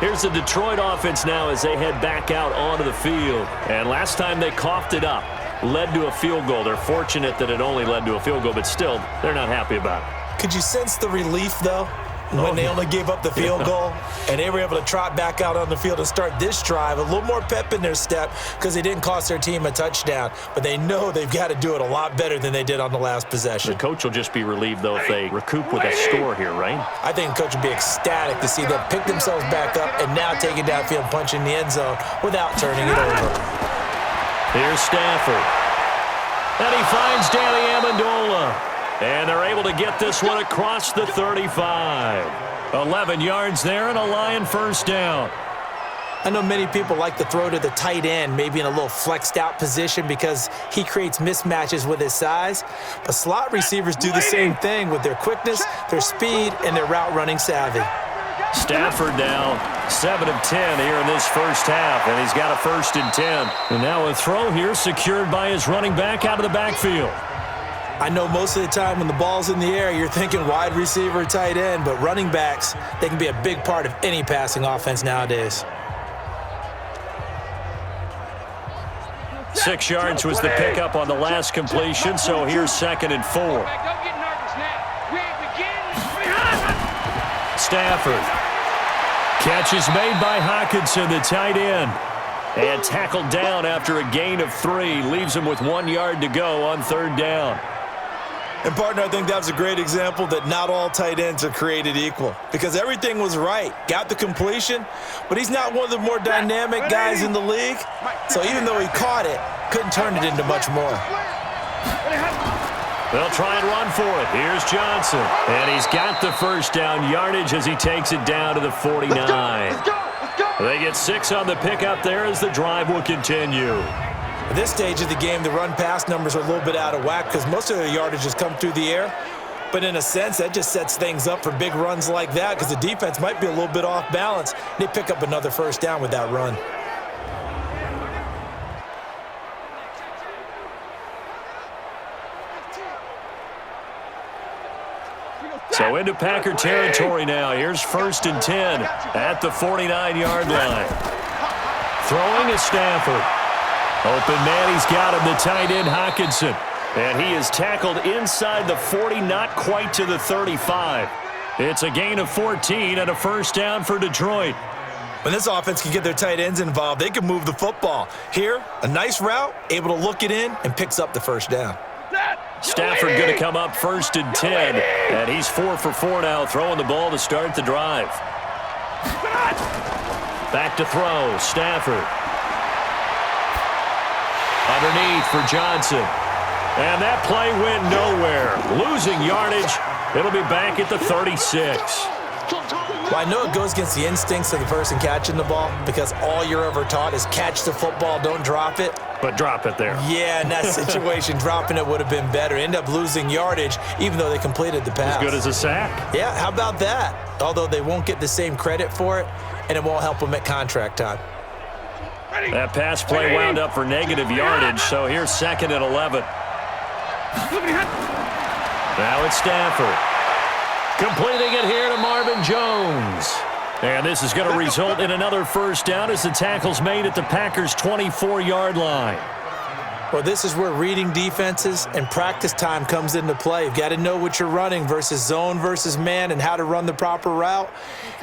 Here's the Detroit offense now as they head back out onto the field. And last time they coughed it up, led to a field goal. They're fortunate that it only led to a field goal, but still, they're not happy about it. Could you sense the relief, though, when they only gave up the field goal and they were able to trot back out on the field and start this drive? A little more pep in their step because they didn't cost their team a touchdown, but they know they've got to do it a lot better than they did on the last possession. The coach will just be relieved, though, if they recoup with a score here, right? I think the coach would be ecstatic to see them pick themselves back up and now take it downfield, punch in the end zone without turning it over. Here's Stafford. And he finds Danny Amendola. And they're able to get this one across the 35. 11 yards there and a Lion first down. I know many people like to throw to the tight end, maybe in a little flexed out position because he creates mismatches with his size. But slot receivers do the same thing with their quickness, their speed, and their route running savvy. Stafford now 7 of 10 here in this first half, and he's got a 1st and 10. And now a throw here secured by his running back out of the backfield. I know most of the time when the ball's in the air, you're thinking wide receiver, tight end, but running backs, they can be a big part of any passing offense nowadays. 6 yards was the pickup on the last completion, so here's 2nd and 4. Stafford. Catch is made by Hockenson, the tight end. And tackled down after a gain of 3. Leaves him with 1 yard to go on 3rd down. And, partner, I think that was a great example that not all tight ends are created equal because everything was right. Got the completion, but he's not one of the more dynamic guys in the league. So even though he caught it, couldn't turn it into much more. They'll try and run for it. Here's Johnson. And he's got the 1st down yardage as he takes it down to the 49. They get 6 on the pickup there as the drive will continue. At this stage of the game, the run-pass numbers are a little bit out of whack because most of the yardage has come through the air. But in a sense, that just sets things up for big runs like that because the defense might be a little bit off balance. They pick up another 1st down with that run. So into Packer territory now. Here's 1st and 10 at the 49-yard line. Throwing is Stafford. Open man, he's got him, the tight end Hockenson. And he is tackled inside the 40, not quite to the 35. It's a gain of 14 and a 1st down for Detroit. When this offense can get their tight ends involved, they can move the football. Here, a nice route, able to look it in, and picks up the 1st down. Stafford going to come up 1st and 10, and he's 4 for 4 now, throwing the ball to start the drive. Back to throw, Stafford. Underneath for Johnson. And that play went nowhere. Losing yardage. It'll be back at the 36. Well, I know it goes against the instincts of the person catching the ball because all you're ever taught is catch the football, don't drop it. But drop it there. Yeah, in that situation, dropping it would have been better. End up losing yardage, even though they completed the pass. As good as a sack. Yeah, how about that? Although they won't get the same credit for it, and it won't help them at contract time. That pass play wound up for negative yardage, so here's 2nd and 11. Now it's Stafford. Completing it here to Marvin Jones. And this is going to result in another 1st down as the tackle's made at the Packers' 24-yard line. Well, this is where reading defenses and practice time comes into play. You've got to know what you're running versus zone versus man and how to run the proper route.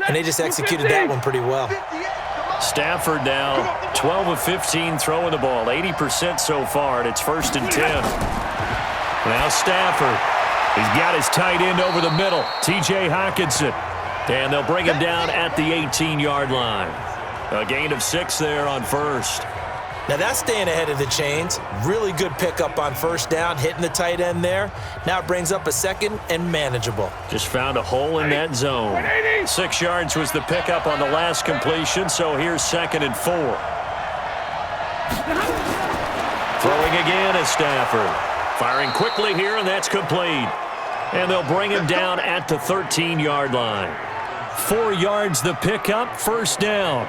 And they just executed that one pretty well. Stafford now 12 of 15 throwing the ball, 80% so far, and it's 1st and 10. Now Stafford. He's got his tight end over the middle, T.J. Hockenson. And they'll bring him down at the 18-yard line. A gain of 6 there on 1st. Now that's staying ahead of the chains. Really good pickup on 1st down, hitting the tight end there. Now it brings up a 2nd and manageable. Just found a hole in that zone. 6 yards was the pickup on the last completion, so here's 2nd and 4. Throwing again is Stafford. Firing quickly here, and that's complete. And they'll bring him down at the 13-yard line. 4 yards the pickup, 1st down.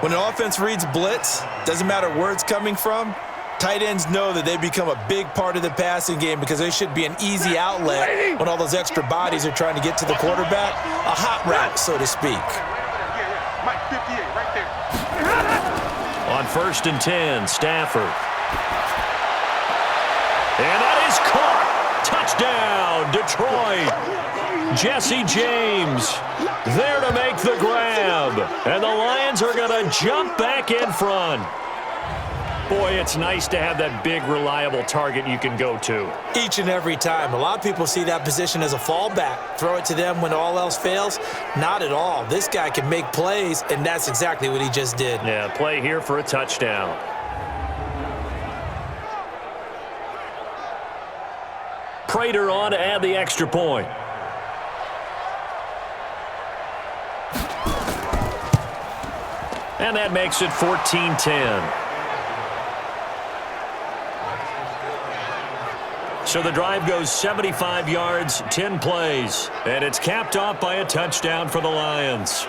When an offense reads blitz, doesn't matter where it's coming from, tight ends know that they become a big part of the passing game because they should be an easy outlet when all those extra bodies are trying to get to the quarterback. A hot route, so to speak. On 1st and 10, Stafford. And that is caught. Touchdown, Detroit. Jesse James there to make the grab. And the Lions are going to jump back in front. Boy, it's nice to have that big, reliable target you can go to. Each and every time. A lot of people see that position as a fallback. Throw it to them when all else fails. Not at all. This guy can make plays, and that's exactly what he just did. Yeah, play here for a touchdown. Prater on to add the extra point. And that makes it 14-10. So the drive goes 75 yards, 10 plays, and it's capped off by a touchdown for the Lions.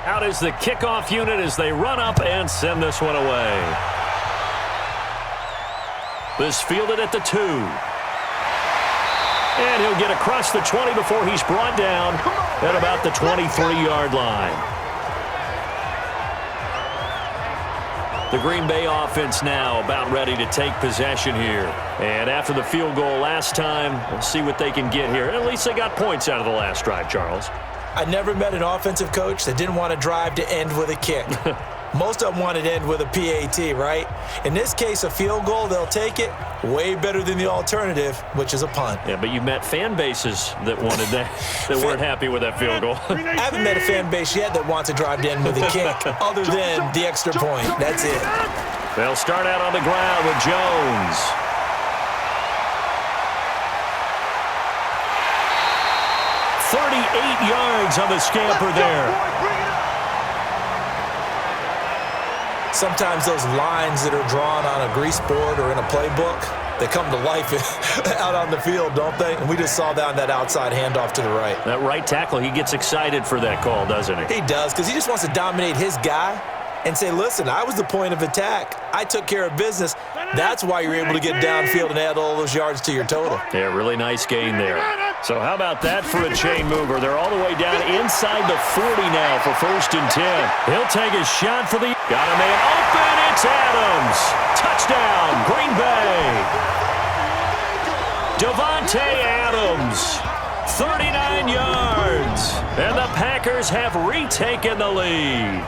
Out is the kickoff unit as they run up and send this one away. This fielded at the 2. And he'll get across the 20 before he's brought down at about the 23-yard line. The Green Bay offense now about ready to take possession here. And after the field goal last time, we'll see what they can get here. At least they got points out of the last drive, Charles. I never met an offensive coach that didn't want to drive to end with a kick. Most of them wanted to end with a PAT, right? In this case, a field goal, they'll take it. Way better than the alternative, which is a punt. Yeah, but you met fan bases that wanted that, that weren't happy with that field goal. I haven't met a fan base yet that wants to drive to end with a kick, other than the extra point. That's it. They'll start out on the ground with Jones. .38 yards on the scamper there. Sometimes those lines that are drawn on a grease board or in a playbook, they come to life out on the field, don't they? And we just saw that on that outside handoff to the right. That right tackle, he gets excited for that call, doesn't he? He does, because he just wants to dominate his guy and say, listen, I was the point of attack. I took care of business. That's why you're able to get downfield and add all those yards to your total. Yeah, really nice gain there. So how about that for a chain mover? They're all the way down inside the 40 now for 1st and 10. He'll take a shot for the... Got a man open. It's Adams. Touchdown, Green Bay. Devontae Adams, 39 yards. And the Packers have retaken the lead.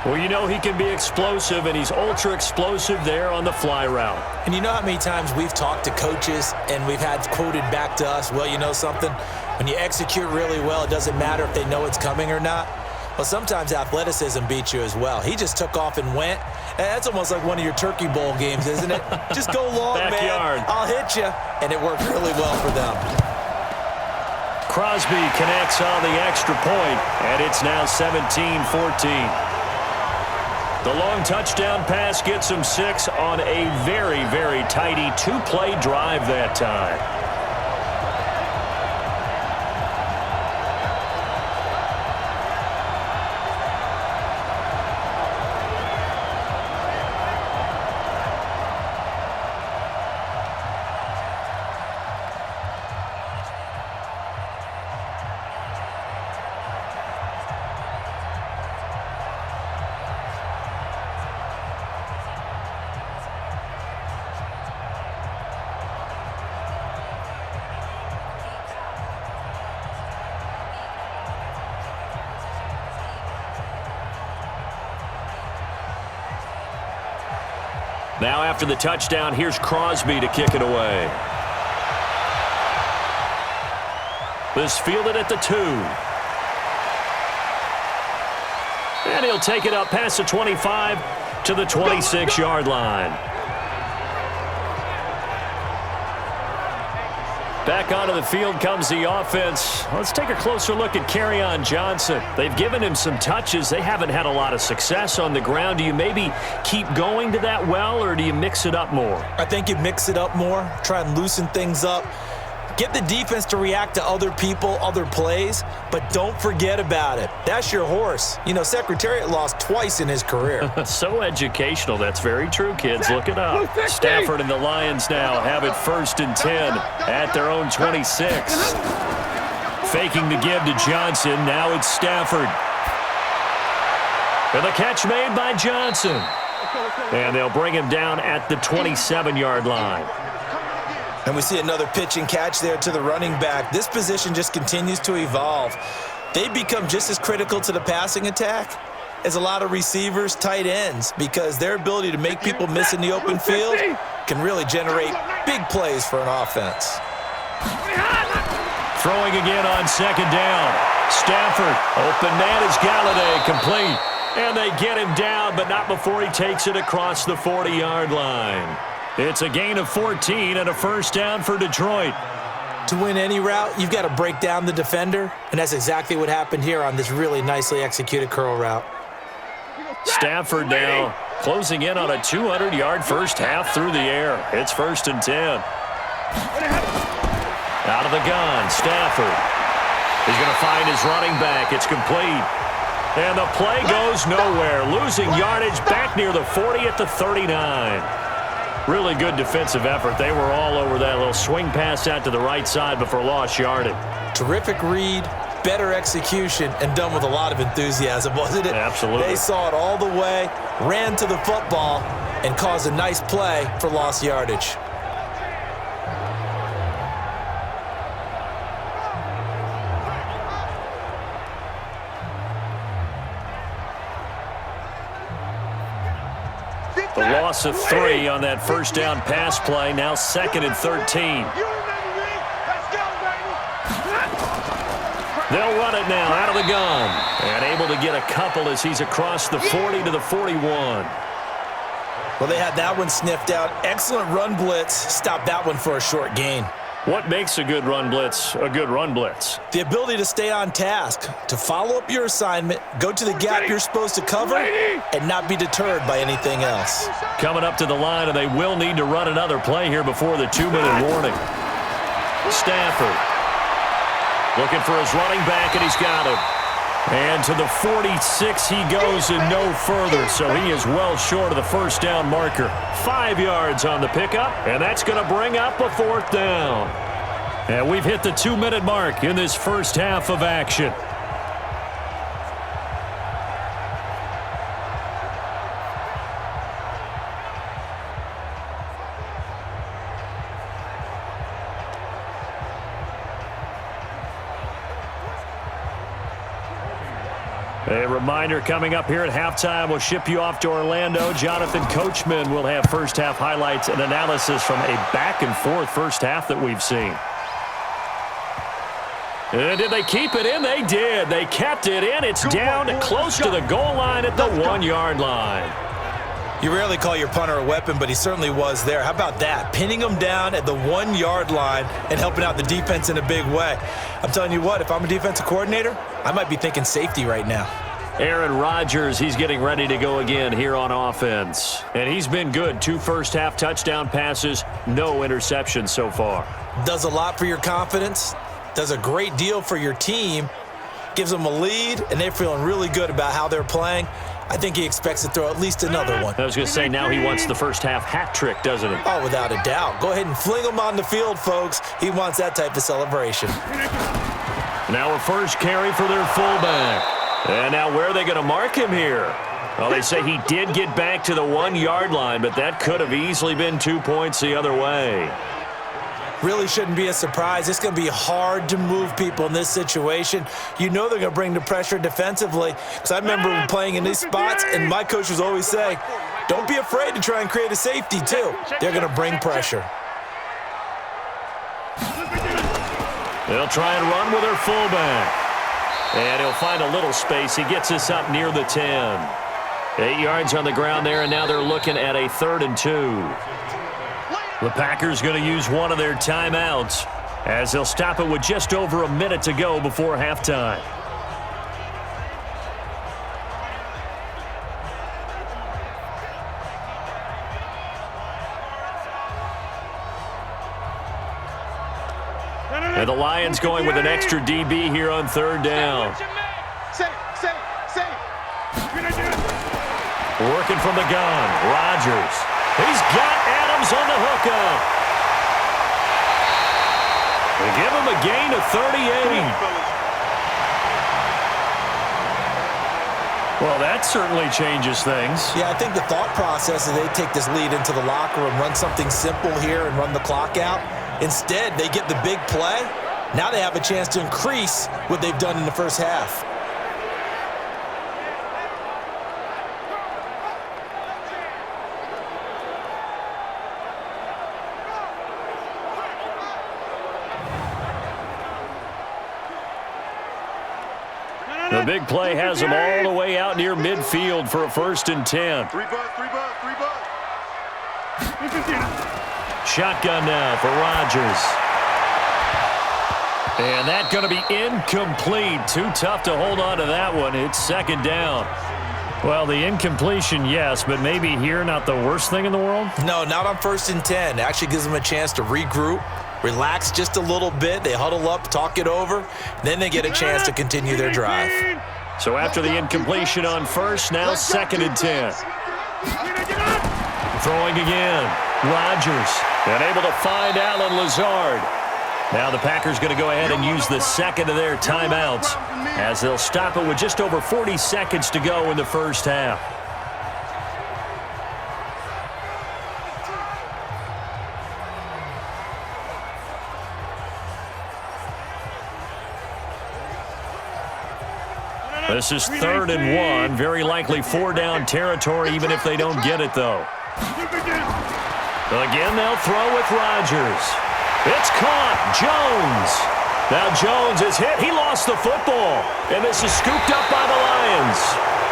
Well, you know he can be explosive, and he's ultra-explosive there on the fly route. And you know how many times we've talked to coaches and we've had quoted back to us, well, you know something? When you execute really well, it doesn't matter if they know it's coming or not. Well, sometimes athleticism beats you as well. He just took off and went. And that's almost like one of your Turkey Bowl games, isn't it? Just go long, Backyard. man. I'll hit you. And it worked really well for them. Crosby connects on the extra point, and it's now 17-14. The long touchdown pass gets him 6 on a very, very tidy 2-play drive that time. Now after the touchdown, here's Crosby to kick it away. This fielded at the 2. And he'll take it up past the 25 to the 26-yard line. Back onto the field comes the offense. Let's take a closer look at Kerryon Johnson. They've given him some touches. They haven't had a lot of success on the ground. Do you maybe keep going to that well, or do you mix it up more? I think you mix it up more, try and loosen things up. Get the defense to react to other people, other plays, but don't forget about it. That's your horse. You know, Secretariat lost twice in his career. So educational. That's very true, kids. Look it up. Stafford and the Lions now have it 1st and 10 at their own 26. Faking the give to Johnson. Now it's Stafford. And the catch made by Johnson. And they'll bring him down at the 27-yard line. And we see another pitch and catch there to the running back. This position just continues to evolve. They become just as critical to the passing attack as a lot of receivers, tight ends, because their ability to make people miss in the open field can really generate big plays for an offense. Throwing again on 2nd down. Stafford, open man is Galladay, complete. And they get him down, but not before he takes it across the 40-yard line. It's a gain of 14 and a 1st down for Detroit. To win any route, you've got to break down the defender, and that's exactly what happened here on this really nicely executed curl route. Stafford now closing in on a 200-yard first half through the air. It's 1st and 10. Out of the gun, Stafford. He's going to find his running back. It's complete. And the play goes nowhere, losing yardage back near the 40 at the 39. Really good defensive effort. They were all over that little swing pass out to the right side before lost yardage. Terrific read, better execution, and done with a lot of enthusiasm, wasn't it? Absolutely. They saw it all the way, ran to the football, and caused a nice play for lost yardage. The loss of 3 on that first down pass play, now 2nd and 13. They'll run it now out of the gun. And able to get a couple as he's across the 40 to the 41. Well, they had that one sniffed out. Excellent run blitz. Stopped that one for a short gain. What makes a good run blitz a good run blitz? The ability to stay on task, to follow up your assignment, go to the gap you're supposed to cover, and not be deterred by anything else. Coming up to the line, and they will need to run another play here before the 2-minute warning. Stafford looking for his running back, and he's got him. And to the 46 he goes and no further, so he is well short of the first down marker. 5 yards on the pickup, and that's going to bring up a 4th down. And we've hit the 2-minute mark in this first half of action. A reminder coming up here at halftime, we'll ship you off to Orlando. Jonathan Coachman will have first half highlights and analysis from a back-and-forth first half that we've seen. And did they keep it in? They did. They kept it in. It's down close to the goal line at the 1-yard line. You rarely call your punter a weapon, but he certainly was there. How about that? Pinning him down at the 1-yard line and helping out the defense in a big way. I'm telling you what, if I'm a defensive coordinator, I might be thinking safety right now. Aaron Rodgers, he's getting ready to go again here on offense. And he's been good. 2 first-half touchdown passes, no interceptions so far. Does a lot for your confidence, does a great deal for your team, gives them a lead, and they're feeling really good about how they're playing. I think he expects to throw at least another one. I was going to say, now he wants the first half hat trick, doesn't he? Oh, without a doubt. Go ahead and fling him on the field, folks. He wants that type of celebration. Now a first carry for their fullback. And now where are they going to mark him here? Well, they say he did get back to the 1-yard line, but that could have easily been 2 points the other way. Really shouldn't be a surprise. It's going to be hard to move people in this situation. You know they're going to bring the pressure defensively. Because I remember playing in these spots, and my coach was always saying, don't be afraid to try and create a safety, too. They're going to bring pressure. They'll try and run with their fullback. And he'll find a little space. He gets us up near the 10. 8 yards on the ground there, and now they're looking at a 3rd and 2. The Packers going to use one of their timeouts as they'll stop it with just over a minute to go before halftime. And the Lions going with an extra DB here on 3rd down. Working from the gun, Rodgers. He's got Adams on the hookup. They give him a gain of 38. Well, that certainly changes things. Yeah, I think the thought process is they take this lead into the locker room, run something simple here and run the clock out. Instead, they get the big play. Now they have a chance to increase what they've done in the first half. The big play has them all the way out near midfield for a 1st and 10. Three bus. Shotgun now for Rodgers. And that's going to be incomplete. Too tough to hold on to that one. It's 2nd down. Well, the incompletion, yes, but maybe here not the worst thing in the world? No, not on 1st and 10. It actually gives them a chance to regroup, relax just a little bit. They huddle up, talk it over. Then they get a chance to continue their drive. So after the incompletion on first, now 2nd and 10. Throwing again. Rodgers. And able to find Allen Lazard. Now the Packers going to go ahead and use the second of their timeouts as they'll stop it with just over 40 seconds to go in the first half. This is 3rd and 1. Very likely 4-down territory, even if they don't get it, though. Again, they'll throw with Rodgers. It's caught. Jones. Now Jones is hit. He lost the football. And this is scooped up by the Lions.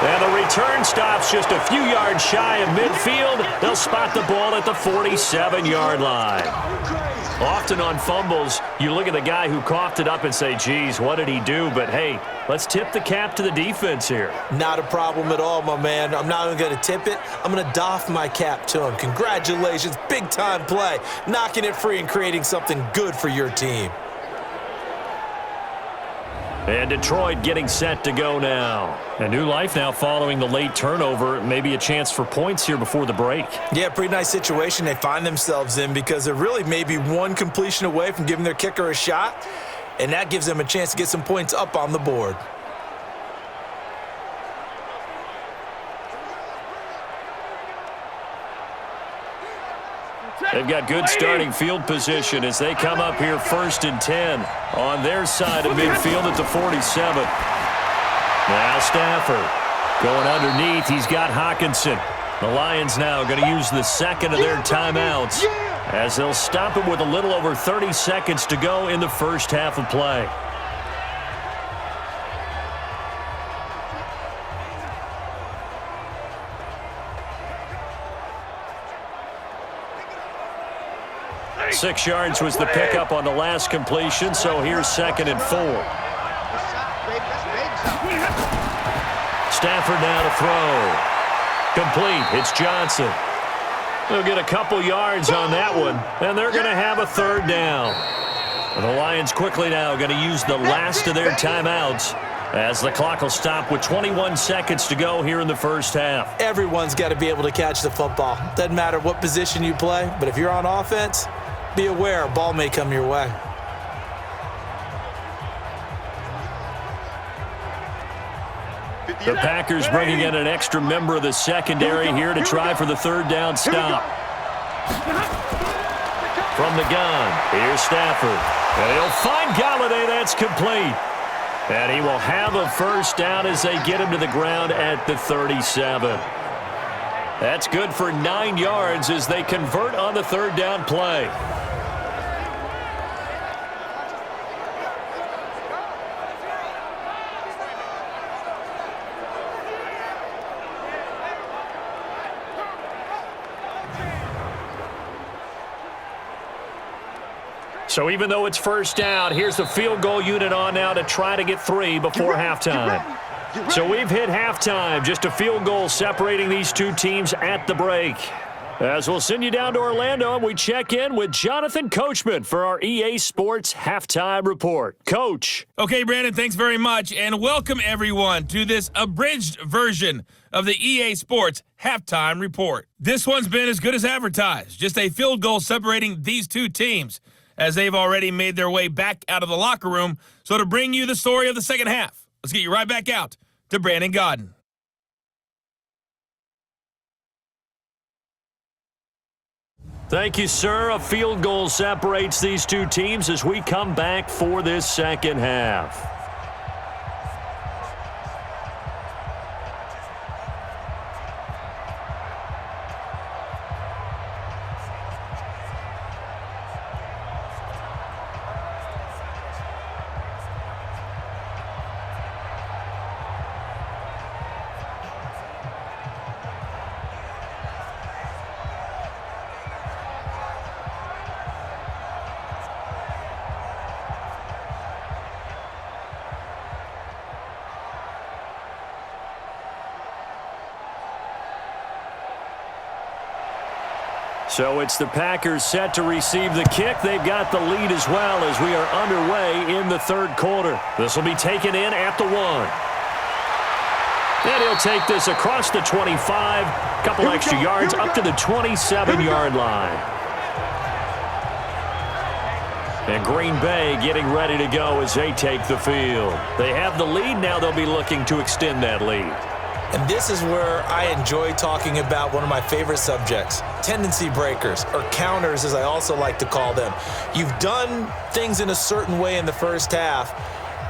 And the return stops just a few yards shy of midfield. They'll spot the ball at the 47-yard line. Often on fumbles, you look at the guy who coughed it up and say, geez, what did he do? But, hey, let's tip the cap to the defense here. Not a problem at all, my man. I'm not even going to tip it. I'm going to doff my cap to him. Congratulations. Big-time play. Knocking it free and creating something good for your team. And Detroit getting set to go now. A new life now following the late turnover. Maybe a chance for points here before the break. Yeah, pretty nice situation they find themselves in because they're really maybe one completion away from giving their kicker a shot, and that gives them a chance to get some points up on the board. They've got good starting field position as they come up here 1st and 10 on their side of midfield at the 47. Now Stafford going underneath. He's got Hawkinson. The Lions now going to use the second of their timeouts as they'll stop it with a little over 30 seconds to go in the first half of play. Six yards was the pickup on the last completion, so here's 2nd and 4. Stafford now to throw. Complete. It's Johnson. They'll get a couple yards on that one, and they're going to have a 3rd down. And the Lions quickly now going to use the last of their timeouts as the clock will stop with 21 seconds to go here in the first half. Everyone's got to be able to catch the football. Doesn't matter what position you play, but if you're on offense, be aware a ball may come your way. The Packers bringing in an extra member of the secondary here to try for the 3rd down stop. From the gun, here's Stafford. And he'll find Galladay. That's complete. And he will have a 1st down as they get him to the ground at the 37. That's good for 9 yards as they convert on the 3rd down play. So even though it's 1st down, here's the field goal unit on now to try to get 3 before halftime. So we've hit halftime, just a field goal separating these two teams at the break. As we'll send you down to Orlando, and we check in with Jonathan Coachman for our EA Sports Halftime Report. Coach. Okay, Brandon, thanks very much, and welcome everyone to this abridged version of the EA Sports Halftime Report. This one's been as good as advertised, just a field goal separating these two teams, as they've already made their way back out of the locker room. So to bring you the story of the second half, let's get you right back out to Brandon Godden. Thank you, sir. A field goal separates these two teams as we come back for this second half. So it's the Packers set to receive the kick. They've got the lead as well as we are underway in the 3rd quarter. This will be taken in at the 1. And he'll take this across the 25, a couple extra yards up to the 27-yard line. And Green Bay getting ready to go as they take the field. They have the lead. Now they'll be looking to extend that lead. And this is where I enjoy talking about one of my favorite subjects, tendency breakers, or counters as I also like to call them. You've done things in a certain way in the first half,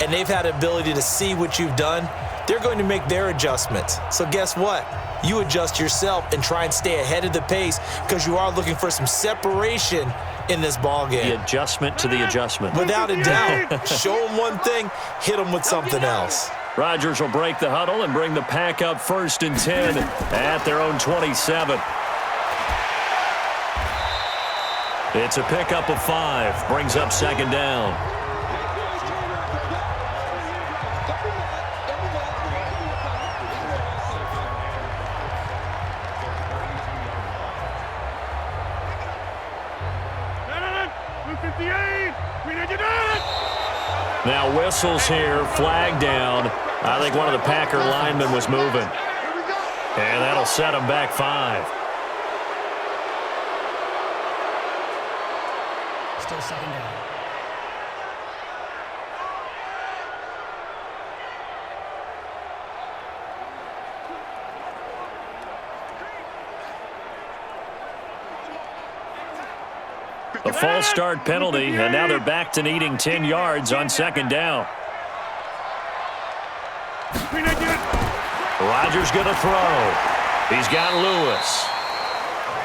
and they've had the ability to see what you've done. They're going to make their adjustments. So guess what? You adjust yourself and try and stay ahead of the pace because you are looking for some separation in this ball game. The adjustment to the adjustment. Without a doubt. Show them one thing, hit them with something else. Rodgers will break the huddle and bring the pack up 1st and 10 at their own 27. It's a pickup of 5. Brings up 2nd down. Now whistles here, flag down. I think one of the Packer linemen was moving. And that'll set them back 5. Still 2nd down. A false start penalty, and now they're back to needing 10 yards on 2nd down. Rodgers going to throw. He's got Lewis.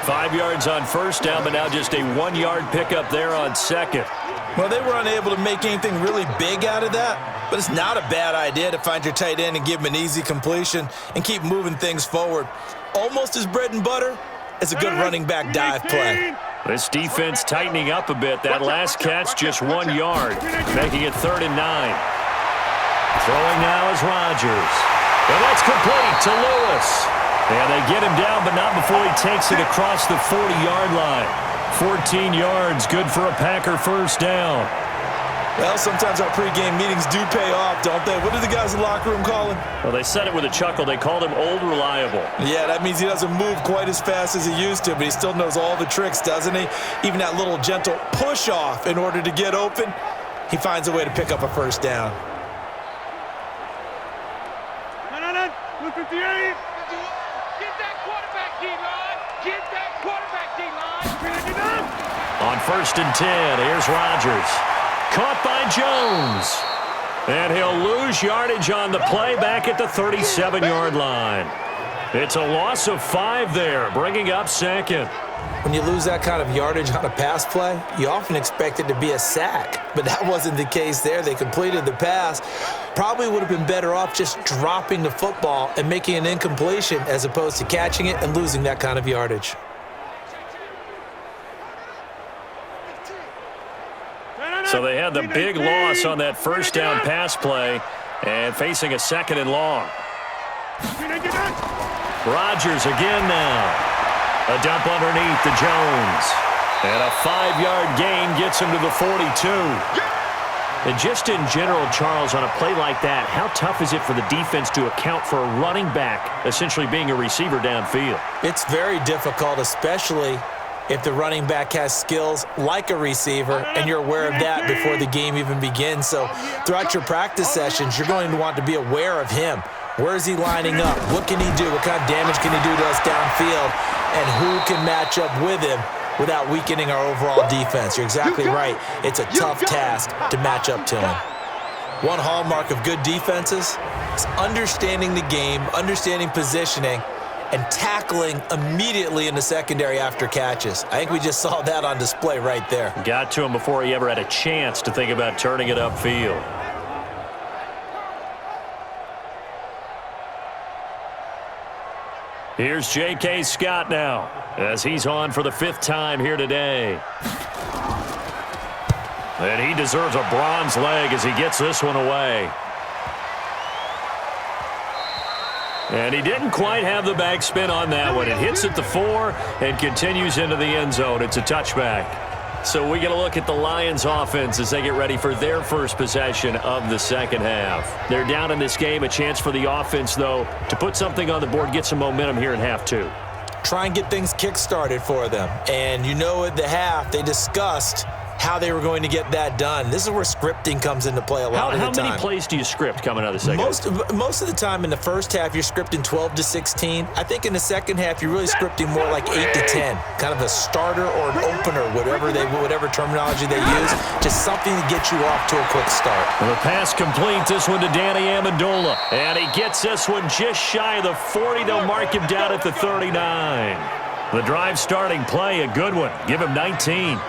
5 yards on 1st down, but now just a 1-yard pickup there on 2nd. Well, they were unable to make anything really big out of that, but it's not a bad idea to find your tight end and give him an easy completion and keep moving things forward. Almost as bread and butter as a good running back dive play. This defense tightening up a bit. That last catch just 1 yard, making it 3rd and 9. Throwing now is Rodgers. And that's complete to Lewis. And they get him down, but not before he takes it across the 40-yard line. 14 yards, good for a Packer 1st down. Well, sometimes our pregame meetings do pay off, don't they? What do the guys in the locker room call him? Well, they said it with a chuckle. They called him Old Reliable. Yeah, that means he doesn't move quite as fast as he used to, but he still knows all the tricks, doesn't he? Even that little gentle push-off in order to get open, he finds a way to pick up a 1st down. 58. Get that quarterback, D-line. Get that quarterback, D-line. On 1st and 10, here's Rodgers. Caught by Jones. And he'll lose yardage on the play back at the 37-yard line. It's a loss of 5 there, bringing up 2nd. When you lose that kind of yardage on a pass play, you often expect it to be a sack, but that wasn't the case there. They completed the pass. Probably would have been better off just dropping the football and making an incompletion as opposed to catching it and losing that kind of yardage. So they had the big loss on that 1st down pass play and facing a 2nd and long. Rodgers again now. A dump underneath to Jones. And a 5-yard gain gets him to the 42. And just in general, Charles, on a play like that, how tough is it for the defense to account for a running back essentially being a receiver downfield? It's very difficult, especially if the running back has skills like a receiver, and you're aware of that before the game even begins. So throughout your practice sessions, you're going to want to be aware of him. Where is he lining up? What can he do? What kind of damage can he do to us downfield? And who can match up with him without weakening our overall defense? You're exactly right. It's a tough task to match up to him. One hallmark of good defenses is understanding the game, understanding positioning, and tackling immediately in the secondary after catches. I think we just saw that on display right there. Got to him before he ever had a chance to think about turning it upfield. Here's J.K. Scott now as he's on for the 5th time here today. And he deserves a bronze leg as he gets this one away. And he didn't quite have the backspin on that one. It hits at the 4 and continues into the end zone. It's a touchback. So we get a look at the Lions offense as they get ready for their first possession of the second half. They're down in this game. A chance for the offense, though, to put something on the board, get some momentum here in half two. Try and get things kick-started for them. And you know at the half, they discussed how they were going to get that done. This is where scripting comes into play a lot of the time. How many plays do you script coming out of the second half? Most of the time in the first half, you're scripting 12 to 16. I think in the second half, you're really scripting more like 8 to 10. Kind of a starter or an opener, whatever terminology they use. Just something to get you off to a quick start. Well, the pass complete. This one to Danny Amendola. And he gets this one just shy of the 40. They'll mark him down at the 39. The drive starting play, a good one. Give him 19.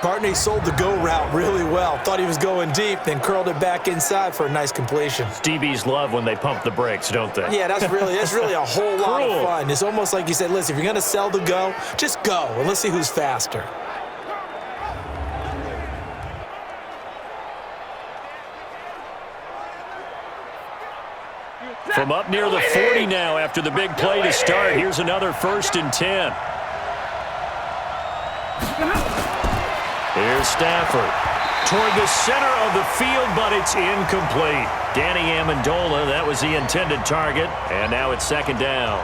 Partney sold the go route really well. Thought he was going deep, then curled it back inside for a nice completion. DBs love when they pump the brakes, don't they? Yeah, that's really a whole lot of fun. It's almost like you said, listen, if you're going to sell the go, just go, and let's see who's faster. From up near the 40 now after the big play to start. Here's another 1st and 10. Here's Stafford toward the center of the field, but it's incomplete. Danny Amendola, that was the intended target, and now it's 2nd down.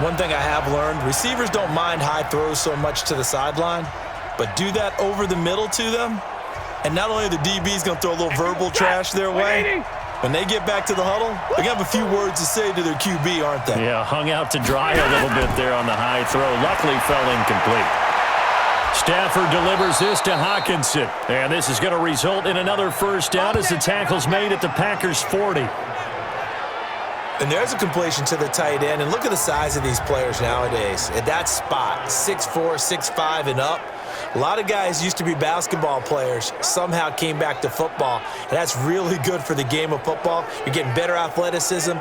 One thing I have learned, receivers don't mind high throws so much to the sideline, but do that over the middle to them, and not only are the DBs going to throw a little verbal trash their way, when they get back to the huddle, they're going to have a few words to say to their QB, aren't they? Yeah, hung out to dry a little bit there on the high throw. Luckily fell incomplete. Stafford delivers this to Hawkinson. And this is going to result in another 1st down as the tackle's made at the Packers' 40. And there's a completion to the tight end. And look at the size of these players nowadays. At that spot, 6'4", 6'5", and up. A lot of guys used to be basketball players, somehow came back to football. And that's really good for the game of football. You're getting better athleticism,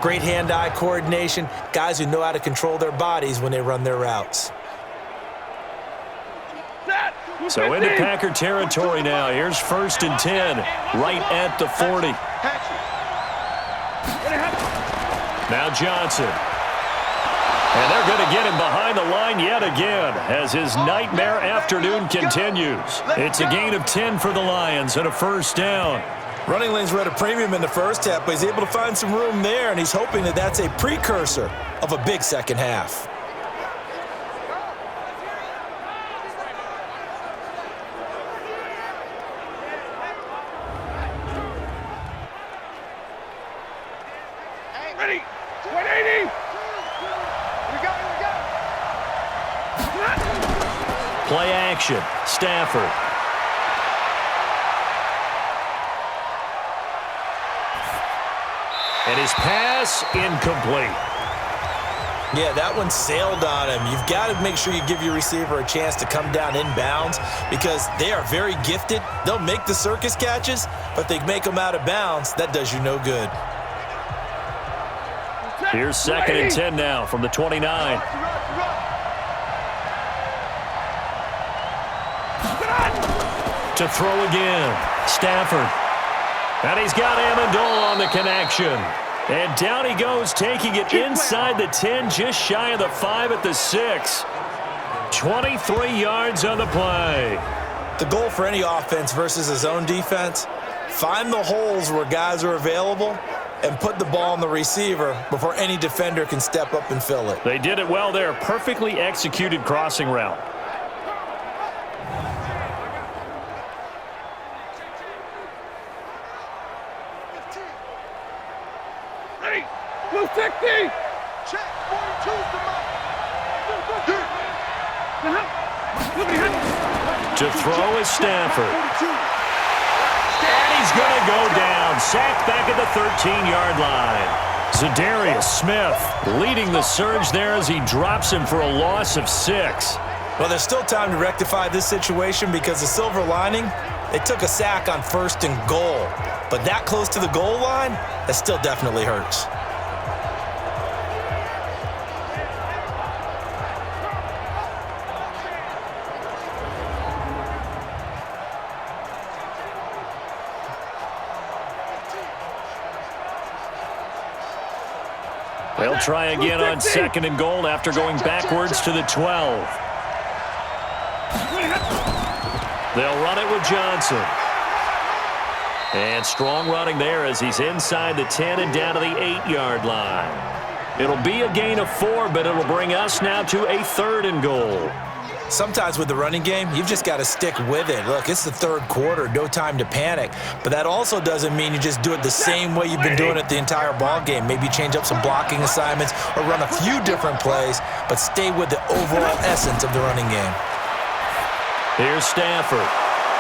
great hand-eye coordination, guys who know how to control their bodies when they run their routes. So into Packer territory now. Here's 1st and 10, right at the 40. Now Johnson. And they're going to get him behind the line yet again as his nightmare afternoon continues. It's a gain of 10 for the Lions and a 1st down. Running lanes were at a premium in the first half, but he's able to find some room there, and he's hoping that that's a precursor of a big second half. Ready? 180. We go. Play action. Stafford. And his pass incomplete. Yeah, that one sailed on him. You've got to make sure you give your receiver a chance to come down inbounds because they are very gifted. They'll make the circus catches, but they make them out of bounds. That does you no good. Here's 2nd and 10 now from the 29. To throw again. Stafford. And he's got Amendola on the connection. And down he goes, taking it inside the 10, just shy of the 5 at the 6. 23 yards on the play. The goal for any offense versus his own defense, find the holes where guys are available and put the ball on the receiver before any defender can step up and fill it. They did it well there. Perfectly executed crossing route. Ready? Blue 60. Check. 42's the mark. To throw is Stafford. And he's going to go down. Sacked back at the 13-yard line. Zadarius Smith leading the surge there as he drops him for a loss of 6. Well, there's still time to rectify this situation because the silver lining, they took a sack on 1st and goal. But that close to the goal line, that still definitely hurts. They'll try again on 2nd and goal after going backwards to the 12. They'll run it with Johnson. And strong running there as he's inside the 10 and down to the 8-yard line. It'll be a gain of 4, but it'll bring us now to a 3rd and goal. Sometimes with the running game, you've just got to stick with it. Look, it's the 3rd quarter, no time to panic. But that also doesn't mean you just do it the same way you've been doing it the entire ball game. Maybe change up some blocking assignments or run a few different plays, but stay with the overall essence of the running game. Here's Stafford.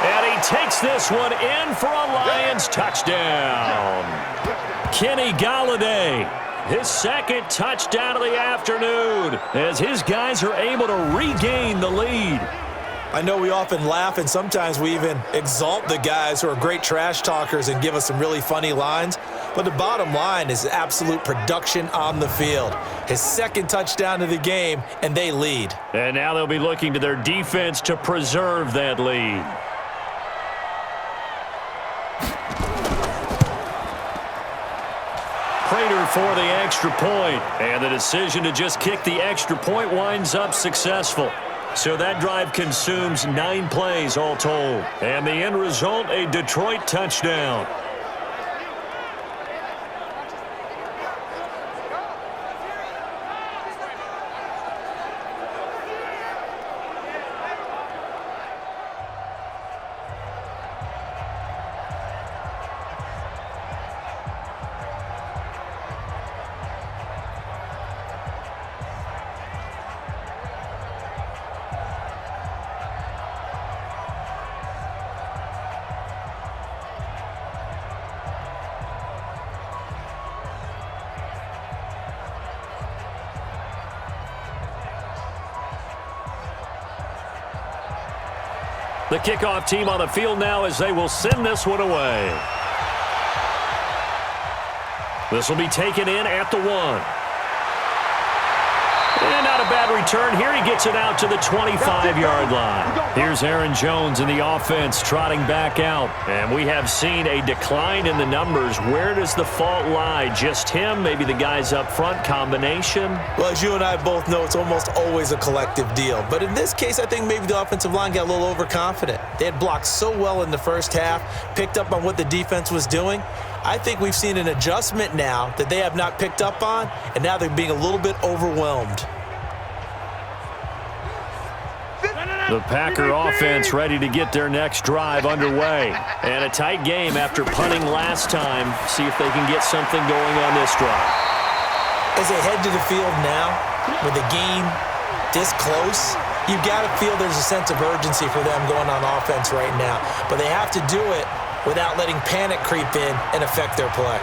And he takes this one in for a Lions touchdown. Kenny Golladay, his 2nd touchdown of the afternoon, as his guys are able to regain the lead. I know we often laugh, and sometimes we even exalt the guys who are great trash talkers and give us some really funny lines. But the bottom line is absolute production on the field. His 2nd touchdown of the game, and they lead. And now they'll be looking to their defense to preserve that lead. Prater for the extra point, and the decision to just kick the extra point winds up successful. So that drive consumes 9 plays all told, and the end result, a Detroit touchdown. The kickoff team on the field now as they will send this one away. This will be taken in at the 1. And not a bad return. Here he gets it out to the 25-yard line. Here's Aaron Jones in the offense trotting back out. And we have seen a decline in the numbers. Where does the fault lie? Just him? Maybe the guys up front? Combination? Well, as you and I both know, it's almost always a collective deal. But in this case, I think maybe the offensive line got a little overconfident. They had blocked so well in the first half, picked up on what the defense was doing. I think we've seen an adjustment now that they have not picked up on, and now they're being a little bit overwhelmed. The Packer offense ready to get their next drive underway. And a tight game after punting last time. See if they can get something going on this drive. As they head to the field now, with the game this close, you've got to feel there's a sense of urgency for them going on offense right now. But they have to do it without letting panic creep in and affect their play.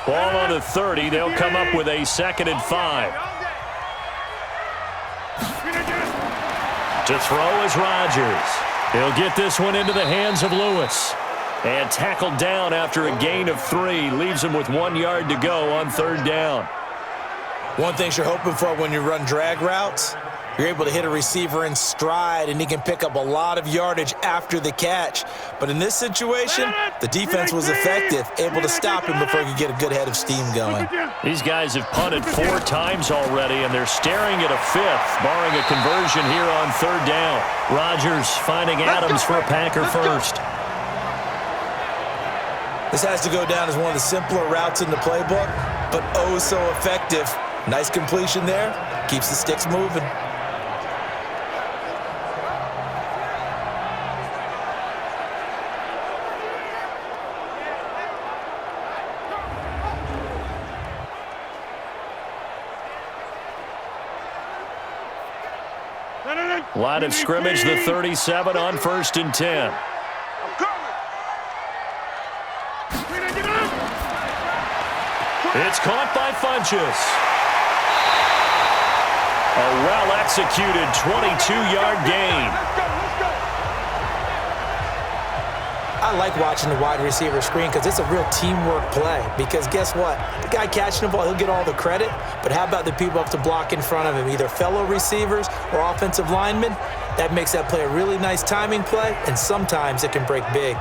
Ball on the 30. They'll come up with a 2nd and 5. To throw is Rodgers. He'll get this one into the hands of Lewis. And tackled down after a gain of 3. Leaves him with 1 yard to go on 3rd down. One thing you're hoping for when you run drag routes, you're able to hit a receiver in stride, and he can pick up a lot of yardage after the catch. But in this situation, the defense was effective, able to stop him before he could get a good head of steam going. These guys have punted 4 times already, and they're staring at a 5th, barring a conversion here on 3rd down. Rodgers finding Adams for a Packer first. This has to go down as one of the simpler routes in the playbook, but oh so effective. Nice completion there. Keeps the sticks moving. Line of scrimmage, the 37 on 1st and 10. It's caught by Funchess. A well-executed 22-yard gain. I like watching the wide receiver screen because it's a real teamwork play. Because guess what? The guy catching the ball, he'll get all the credit. But how about the people up to block in front of him, either fellow receivers or offensive linemen? That makes that play a really nice timing play, and sometimes it can break big.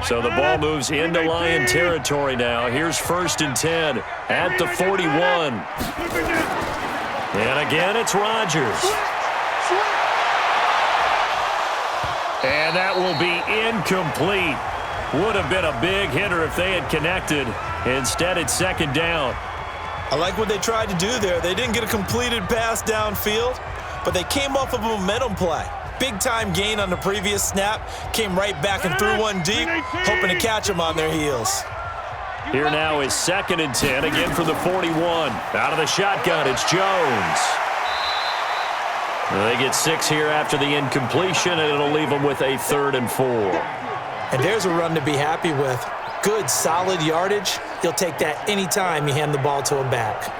So the ball moves into Lion territory now. Here's 1st and 10 at the 41. And again, it's Rodgers. And that will be incomplete. Would have been a big hitter if they had connected. Instead, it's 2nd down. I like what they tried to do there. They didn't get a completed pass downfield, but they came off of a momentum play. Big-time gain on the previous snap. Came right back and threw one deep, hoping to catch them on their heels. Here now is 2nd and 10, again for the 41. Out of the shotgun, it's Jones. They get 6 here after the incompletion, and it'll leave them with a 3rd and 4. And there's a run to be happy with. Good, solid yardage. He'll take that anytime you hand the ball to him back.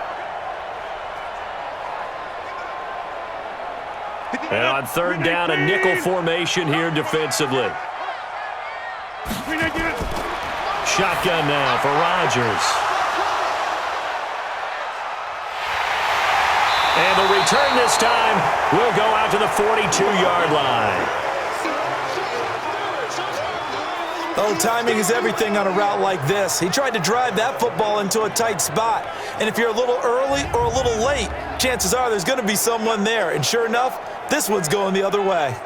And on 3rd down, a nickel formation here defensively. Shotgun now for Rodgers. And the return this time will go out to the 42-yard line. Oh, timing is everything on a route like this. He tried to drive that football into a tight spot. And if you're a little early or a little late, chances are there's going to be someone there. And sure enough, this one's going the other way.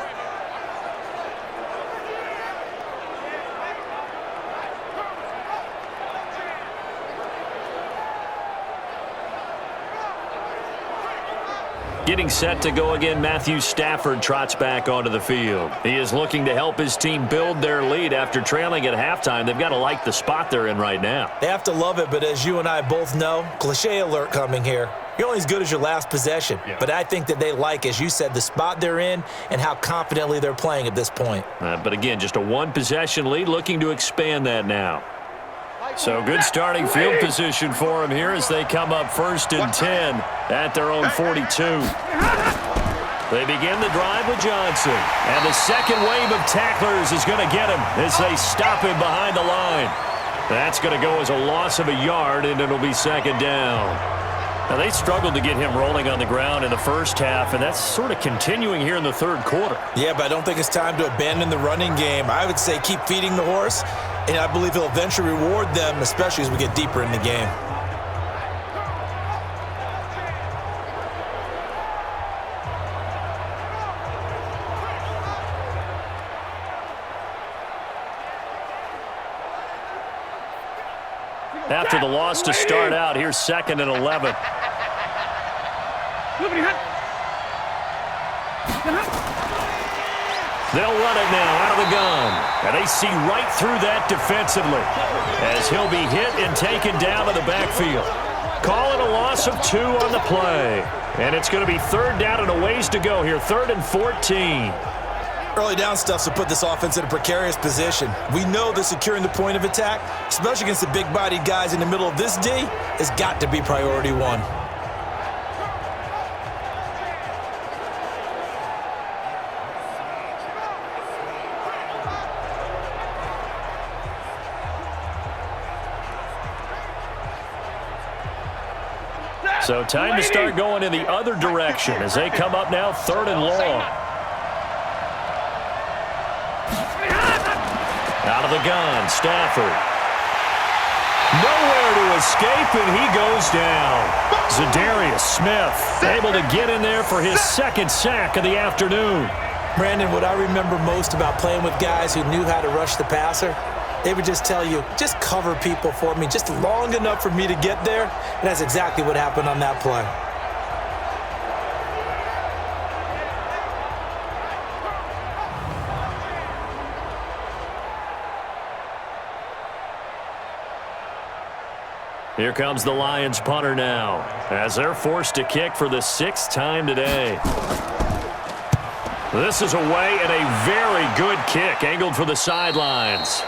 Getting set to go again, Matthew Stafford trots back onto the field. He is looking to help his team build their lead after trailing at halftime. They've got to like the spot they're in right now. They have to love it, but as you and I both know, cliche alert coming here. You're only as good as your last possession. Yeah. But I think that they like, as you said, the spot they're in and how confidently they're playing at this point. But again, just a one-possession lead, looking to expand that now. So good starting field position for them here as they come up 1st and 10 at their own 42. They begin the drive with Johnson. And the second wave of tacklers is going to get him as they stop him behind the line. That's going to go as a loss of a yard, and it'll be 2nd down. Now, they struggled to get him rolling on the ground in the first half, and that's sort of continuing here in the 3rd quarter. Yeah, but I don't think it's time to abandon the running game. I would say keep feeding the horse, and I believe he'll eventually reward them, especially as we get deeper in the game. After the loss to start out, here's 2nd and 11. They'll run it now out of the gun. And they see right through that defensively as he'll be hit and taken down to the backfield. Call it a loss of 2 on the play. And it's going to be 3rd down and a ways to go here, 3rd and 14. Early down stuff to put this offense in a precarious position. We know that securing the point of attack, especially against the big-bodied guys in the middle of this D, has got to be priority 1. So time to start going in the other direction as they come up now 3rd and long. Out of the gun, Stafford. Nowhere to escape, and he goes down. Zadarius Smith able to get in there for his 2nd sack of the afternoon. Brandon, what I remember most about playing with guys who knew how to rush the passer, they would just tell you, just cover people for me, just long enough for me to get there. And that's exactly what happened on that play. Here comes the Lions punter now as they're forced to kick for the 6th time today. This is away and a very good kick angled for the sidelines.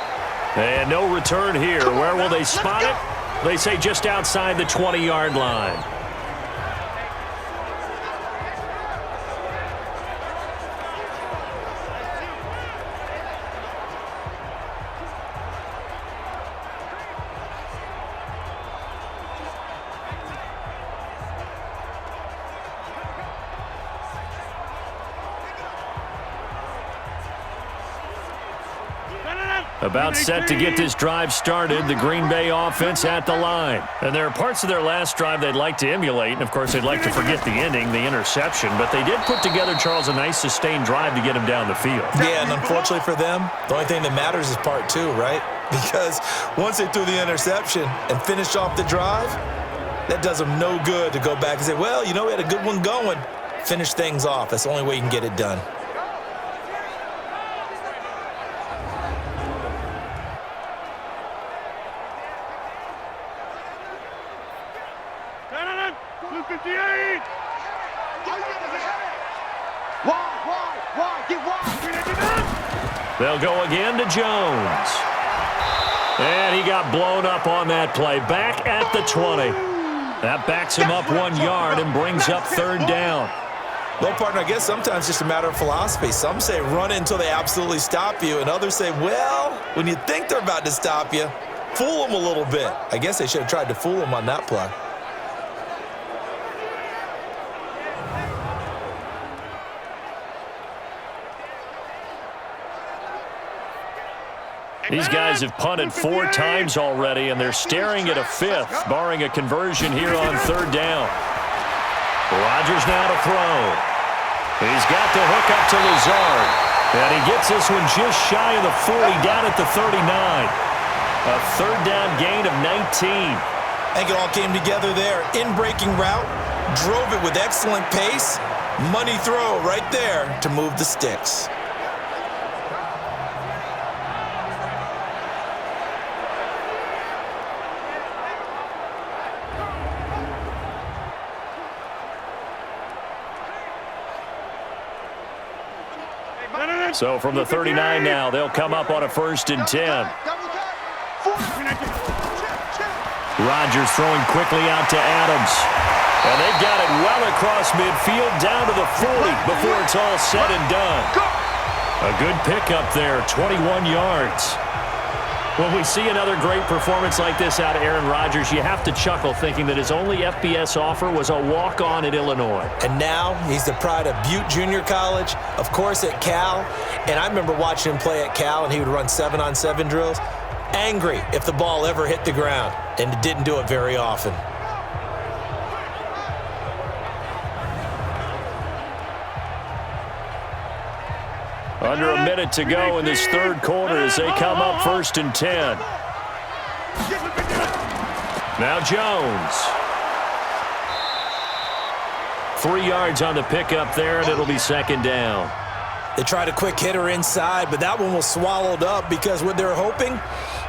And no return here. Where will they spot it? They say just outside the 20-yard line. About set to get this drive started, the Green Bay offense at the line. And there are parts of their last drive they'd like to emulate, and of course they'd like to forget the ending, the interception, but they did put together, Charles, a nice sustained drive to get him down the field. Yeah, and unfortunately for them, the only thing that matters is part two, right? Because once they threw the interception and finished off the drive, that does them no good to go back and say, well, you know, we had a good one going. Finish things off. That's the only way you can get it done. They'll go again to Jones. And he got blown up on that play. Back at the 20. That backs him up 1 yard and brings up third down. Well, partner, I guess sometimes it's just a matter of philosophy. Some say run it until they absolutely stop you, and others say, well, when you think they're about to stop you, fool them a little bit. I guess they should have tried to fool them on that play. These guys have punted 4 times already, and they're staring at a 5th, barring a conversion here on third down. Rodgers now to throw. He's got the hook up to Lazard, and he gets this one just shy of the 40, down at the 39. A third down gain of 19. I think it all came together there. In-breaking route, drove it with excellent pace. Money throw right there to move the sticks. So from the 39 now, they'll come up on a 1st and 10. Rodgers throwing quickly out to Adams. And they've got it well across midfield, down to the 40 before it's all said and done. A good pickup there, 21 yards. When we see another great performance like this out of Aaron Rodgers, you have to chuckle thinking that his only FBS offer was a walk-on at Illinois. And now he's the pride of Butte Junior College, of course at Cal. And I remember watching him play at Cal, and he would run 7-on-7 drills. Angry if the ball ever hit the ground, and it didn't do it very often. Under a minute to go in this third quarter as they come up 1st and 10. Now Jones. 3 yards on the pickup there, and it'll be 2nd down. They tried a quick hitter inside, but that one was swallowed up because what they're hoping,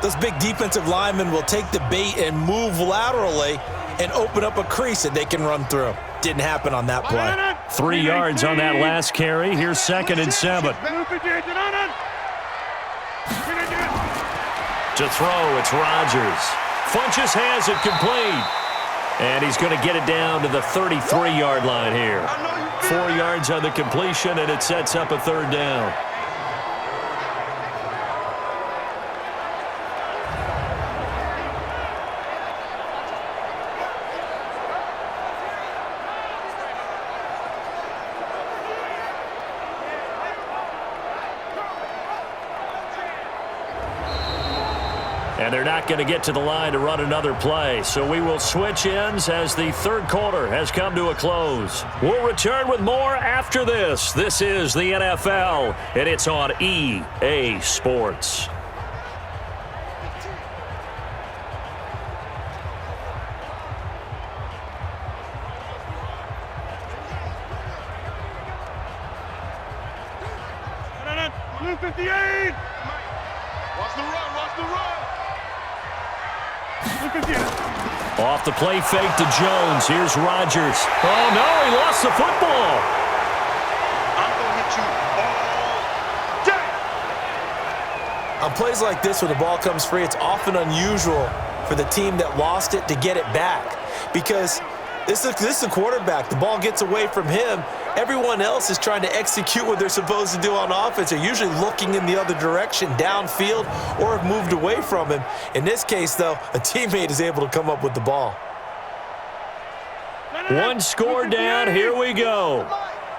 those big defensive linemen will take the bait and move laterally and open up a crease that they can run through. Didn't happen on that play. 3 yards on that last carry. Here's 2nd and 7. To throw, it's Rodgers. Funches has it complete. And he's going to get it down to the 33-yard line here. 4 yards on the completion, and it sets up a third down. And they're not going to get to the line to run another play. So we will switch ends as the third quarter has come to a close. We'll return with more after this. This is the NFL, and it's on EA Sports. Blue 58. Watch the run, watch the run. Off the play fake to Jones. Here's Rodgers. Oh, no, he lost the football. I'm going to hit you all day. On plays like this, when the ball comes free, it's often unusual for the team that lost it to get it back. Because this is a quarterback. The ball gets away from him. Everyone else is trying to execute what they're supposed to do on offense. They're usually looking in the other direction, downfield, or have moved away from him. In this case, though, a teammate is able to come up with the ball. One score down. Here we go.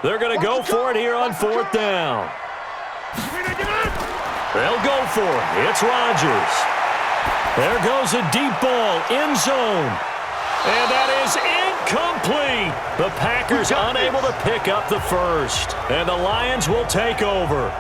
They're going to go for it here on 4th down. They'll go for it. It's Rodgers. There goes a deep ball, end zone. And that is incomplete. The Packers unable to pick up the first. And the Lions will take over.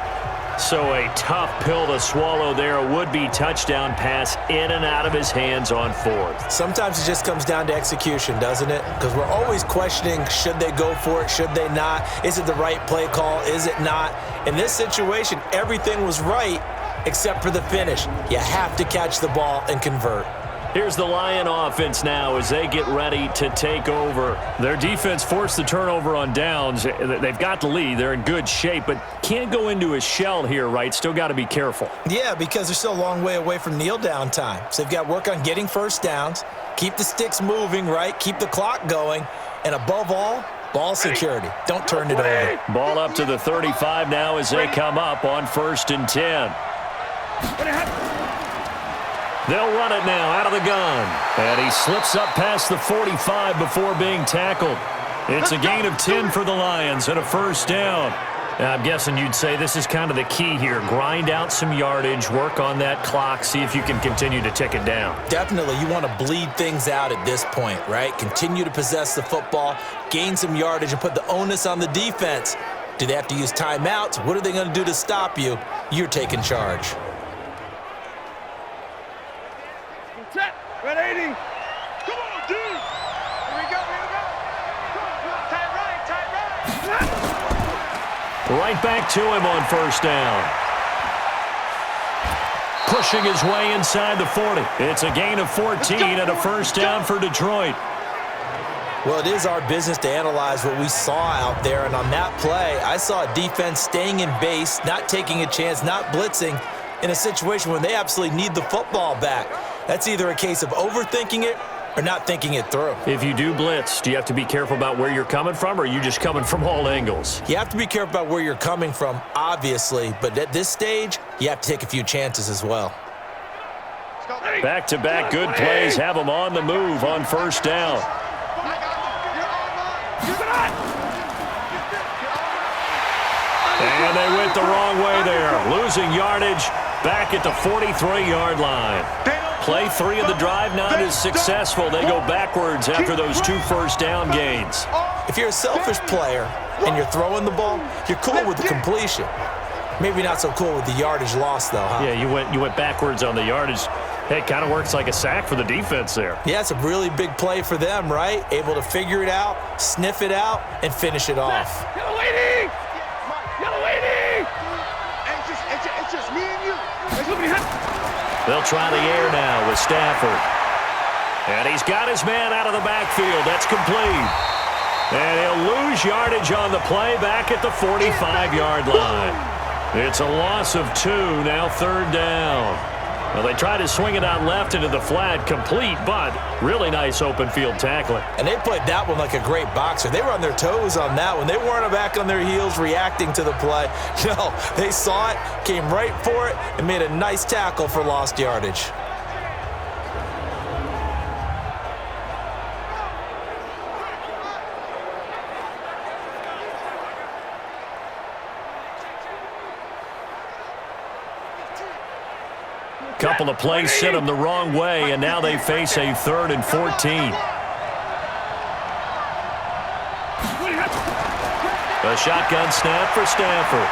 So a tough pill to swallow there. A would-be touchdown pass in and out of his hands on fourth. Sometimes it just comes down to execution, doesn't it? Because we're always questioning, should they go for it, should they not? Is it the right play call, is it not? In this situation, everything was right except for the finish. You have to catch the ball and convert. Here's the Lion offense now as they get ready to take over. Their defense forced the turnover on downs. They've got the lead. They're in good shape, but can't go into a shell here, right? Still got to be careful. Yeah, because they're still a long way away from kneel down time. So they've got to work on getting first downs, keep the sticks moving, right? Keep the clock going, and above all, ball security. Don't turn it over. Ball up to the 35 now as they come up on 1st and 10. They'll run it now out of the gun. And he slips up past the 45 before being tackled. It's a gain of 10 for the Lions and a first down. Now, I'm guessing you'd say this is kind of the key here. Grind out some yardage, work on that clock, see if you can continue to tick it down. Definitely. You want to bleed things out at this point, right? Continue to possess the football, gain some yardage, and put the onus on the defense. Do they have to use timeouts? What are they going to do to stop you? You're taking charge. Red 80. Come on, dude. Here we go, here we go. Tight right. Right back to him on first down. Pushing his way inside the 40. It's a gain of 14 and a first down for Detroit. Well, it is our business to analyze what we saw out there, and on that play, I saw a defense staying in base, not taking a chance, not blitzing, in a situation when they absolutely need the football back. That's either a case of overthinking it or not thinking it through. If you do blitz, do you have to be careful about where you're coming from, or are you just coming from all angles? You have to be careful about where you're coming from, obviously, but at this stage, you have to take a few chances as well. Back-to-back good plays have them on the move on first down. And they went the wrong way there, losing yardage back at the 43-yard line. Play 3 of the drive not as successful. They go backwards after those 2 first down gains. If you're a selfish player and you're throwing the ball, you're cool with the completion. Maybe not so cool with the yardage loss, though, huh? Yeah, you went backwards on the yardage. Hey, it kind of works like a sack for the defense there. Yeah, it's a really big play for them, right? Able to figure it out, sniff it out, and finish it off. Yellow lady! Yellow lady! It's just me and you. They'll try the air now with Stafford. And he's got his man out of the backfield. That's complete. And he'll lose yardage on the play back at the 45-yard line. It's a loss of 2, now 3rd down. Well, they try to swing it out left into the flat, complete, but really nice open field tackling. And they played that one like a great boxer. They were on their toes on that one. They weren't back on their heels reacting to the play. No, they saw it, came right for it, and made a nice tackle for lost yardage. Couple of plays sent them the wrong way, and now they face a 3rd and 14. A shotgun snap for Stafford.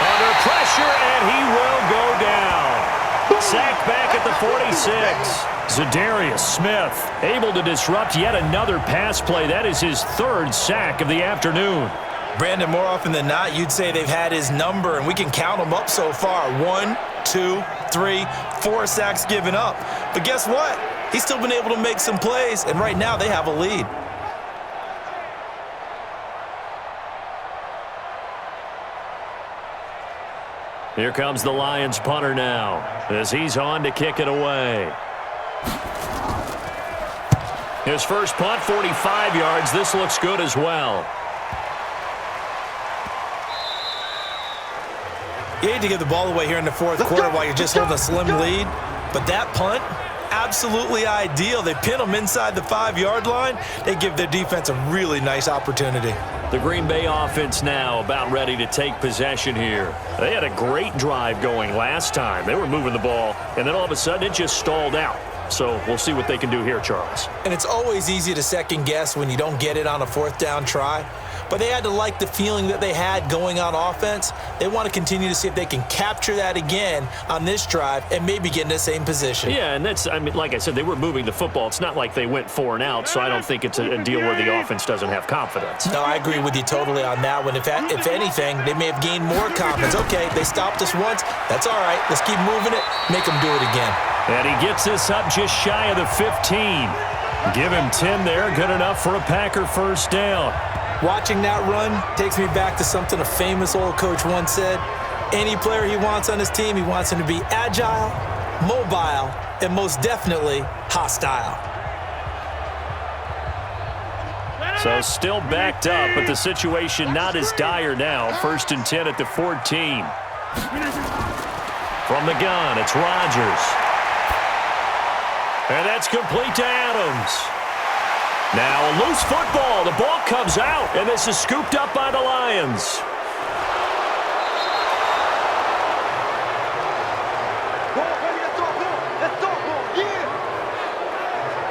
Under pressure, and he will go down. Sacked back at the 46. Zadarius Smith able to disrupt yet another pass play. That is his 3rd sack of the afternoon. Brandon, more often than not, you'd say they've had his number, and we can count them up so far. 1, 2, 3, 4 sacks given up. But guess what? He's still been able to make some plays, and right now they have a lead. Here comes the Lions punter now as he's on to kick it away. His first punt, 45 yards. This looks good as well. You hate to give the ball away here in the 4th quarter while you're just holding a slim lead, but that punt absolutely ideal. They pin them inside the 5-yard line. They give their defense a really nice opportunity. The Green Bay offense now about ready to take possession here. They had a great drive going last time. They were moving the ball, and then all of a sudden it just stalled out. So we'll see what they can do here, Charles. And it's always easy to second guess when you don't get it on a 4th down try. But they had to like the feeling that they had going on offense. They want to continue to see if they can capture that again on this drive and maybe get in the same position. Yeah, and that's, I mean, like I said, they were moving the football. It's not like they went 4 and out, so I don't think it's a deal where the offense doesn't have confidence. No, I agree with you totally on that one. If anything, they may have gained more confidence. Okay, they stopped us once. That's all right. Let's keep moving it. Make them do it again. And he gets this up just shy of the 15. Give him 10 there. Good enough for a Packer first down. Watching that run takes me back to something a famous old coach once said. Any player he wants on his team, he wants him to be agile, mobile, and most definitely hostile. So still backed up, but the situation not as dire now. 1st and 10 at the 14. From the gun, it's Rodgers. And that's complete to Adams. Now a loose football. The ball comes out, and this is scooped up by the Lions.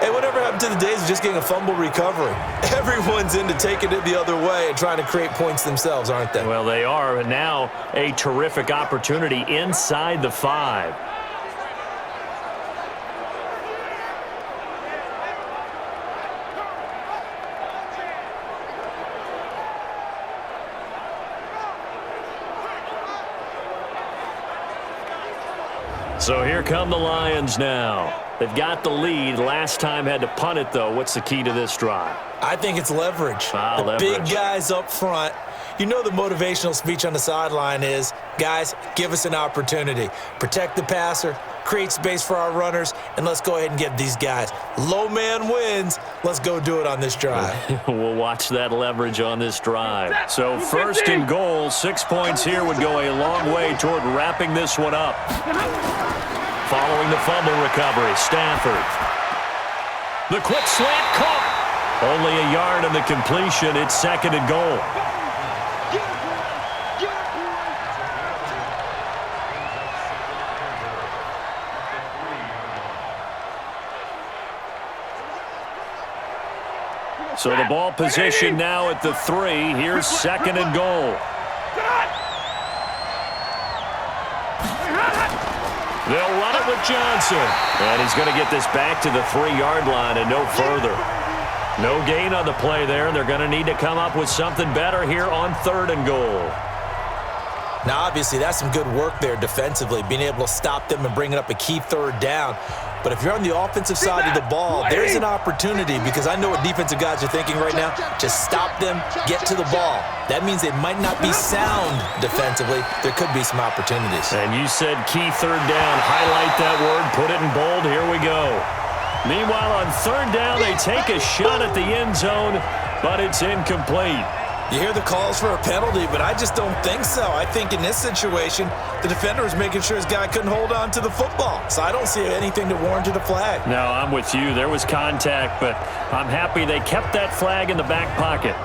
Hey, whatever happened to the days of just getting a fumble recovery? Everyone's into taking it the other way and trying to create points themselves, aren't they? Well, they are, and now a terrific opportunity inside the 5. So here come the Lions now. They've got the lead. Last time had to punt it, though. What's the key to this drive? I think it's leverage. The big guys up front. You know the motivational speech on the sideline is, guys, give us an opportunity. Protect the passer, create space for our runners, and let's go ahead and get these guys. Low man wins. Let's go do it on this drive. We'll watch that leverage on this drive. So 1st and goal, 6 points here would go a long way toward wrapping this one up. Following the fumble recovery, Stafford. The quick slant caught. Only a yard on the completion. It's 2nd and goal. So the ball position now at the 3. Here's 2nd and goal. They'll run it with Johnson. And he's going to get this back to the 3-yard line and no further. No gain on the play there. They're going to need to come up with something better here on 3rd and goal. Now, obviously, that's some good work there defensively, being able to stop them and bringing up a key 3rd down. But if you're on the offensive side of the ball, there's an opportunity, because I know what defensive guys are thinking right now. Just stop them, get to the ball. That means they might not be sound defensively. There could be some opportunities. And you said key 3rd down. Highlight that word. Put it in bold. Here we go. Meanwhile, on 3rd down, they take a shot at the end zone, but it's incomplete. You hear the calls for a penalty, but I just don't think so. I think in this situation, the defender was making sure his guy couldn't hold on to the football. So I don't see anything that warranted a flag. No, I'm with you. There was contact, but I'm happy they kept that flag in the back pocket.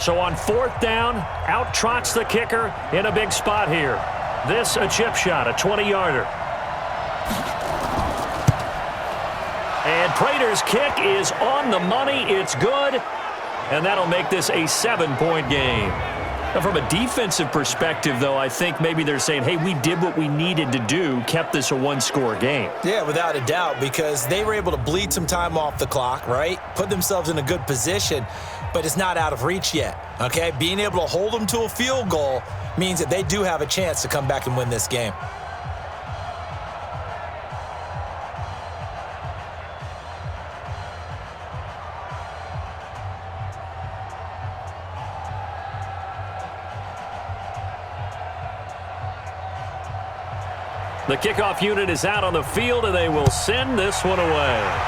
So on 4th down, out trots the kicker in a big spot here. This a chip shot, a 20-yarder. And Prater's kick is on the money. It's good. And that'll make this a 7-point game. Now, from a defensive perspective, though, I think maybe they're saying, hey, we did what we needed to do, kept this a 1-score game. Yeah, without a doubt, because they were able to bleed some time off the clock, right? Put themselves in a good position, but it's not out of reach yet, okay? Being able to hold them to a field goal means that they do have a chance to come back and win this game. The kickoff unit is out on the field, and they will send this one away.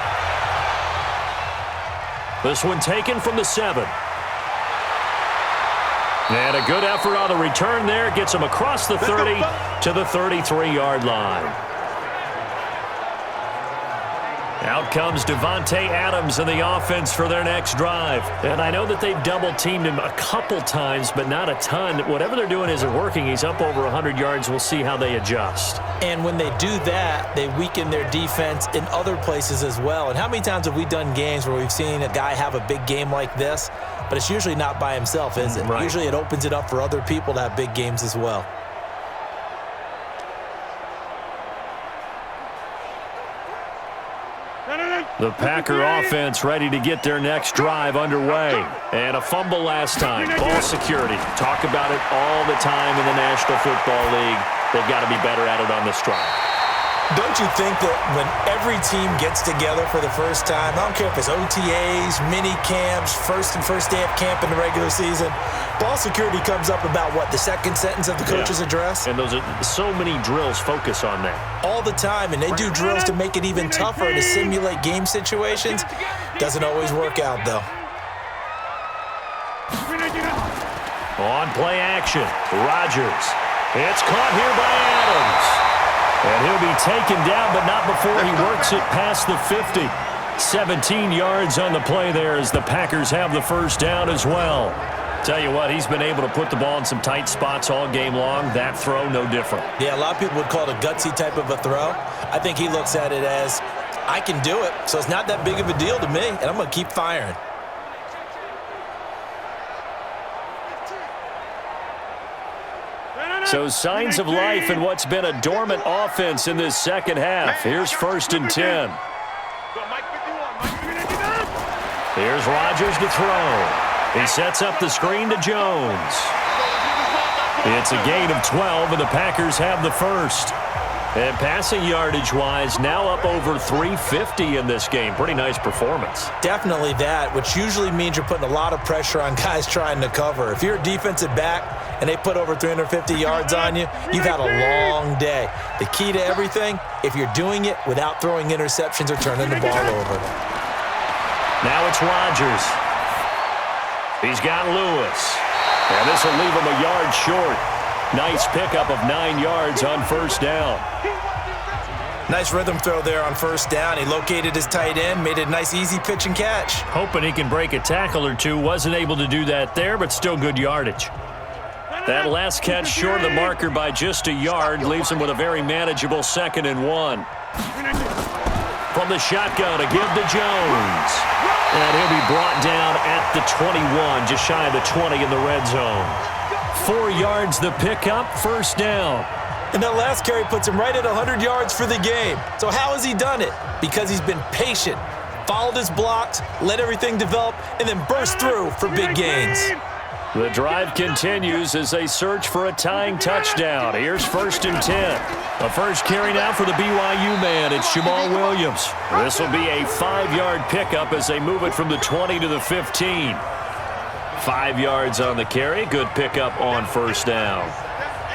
This one taken from the 7. And a good effort on the return there. Gets him across the 30 to the 33-yard line. Out comes Davante Adams in the offense for their next drive. And I know that they've double-teamed him a couple times, but not a ton. Whatever they're doing isn't working. He's up over 100 yards. We'll see how they adjust. And when they do that, they weaken their defense in other places as well. And how many times have we done games where we've seen a guy have a big game like this, but it's usually not by himself, is it? Right. Usually it opens it up for other people to have big games as well. The Packer offense ready to get their next drive underway. And a fumble last time. Ball security. Talk about it all the time in the National Football League. They've got to be better at it on this drive. Don't you think that when every team gets together for the first time, I don't care if it's OTAs, mini camps, first day of camp in the regular season, ball security comes up about what, the second sentence of the coach's address? And those are so many drills focus on that. All the time, and they do drills to make it even tougher to simulate game situations. Doesn't always work out, though. On play action, Rodgers. It's caught here by Adams. And he'll be taken down, but not before he works it past the 50. 17 yards on the play there as the Packers have the first down as well. Tell you what, he's been able to put the ball in some tight spots all game long. That throw, no different. Yeah, a lot of people would call it a gutsy type of a throw. I think he looks at it as, I can do it, so it's not that big of a deal to me, and I'm going to keep firing. So signs of life in what's been a dormant offense in this second half. Here's 1st and 10. Here's Rodgers to throw. He sets up the screen to Jones. It's a gain of 12, and the Packers have the first. And passing yardage-wise, now up over 350 in this game. Pretty nice performance. Definitely that, which usually means you're putting a lot of pressure on guys trying to cover. If you're a defensive back and they put over 350 yards on you, you've had a long day. The key to everything, if you're doing it without throwing interceptions or turning the ball over. Now it's Rodgers. He's got Lewis. And this will leave him a yard short. Nice pickup of 9 yards on first down. Nice rhythm throw there on first down. He located his tight end, made it a nice easy pitch and catch. Hoping he can break a tackle or two. Wasn't able to do that there, but still good yardage. That last catch short of the marker by just a yard leaves him with a very manageable 2nd and 1. From the shotgun, a give to Jones. And he'll be brought down at the 21, just shy of the 20 in the red zone. 4 yards the pickup, first down. And that last carry puts him right at 100 yards for the game. So how has he done it? Because he's been patient, followed his blocks, let everything develop, and then burst through for big gains. The drive continues as they search for a tying touchdown. Here's 1st and 10. A first carry now for the BYU man. It's Jamal Williams. This will be a 5-yard pickup as they move it from the 20 to the 15. 5 yards on the carry. Good pickup on first down.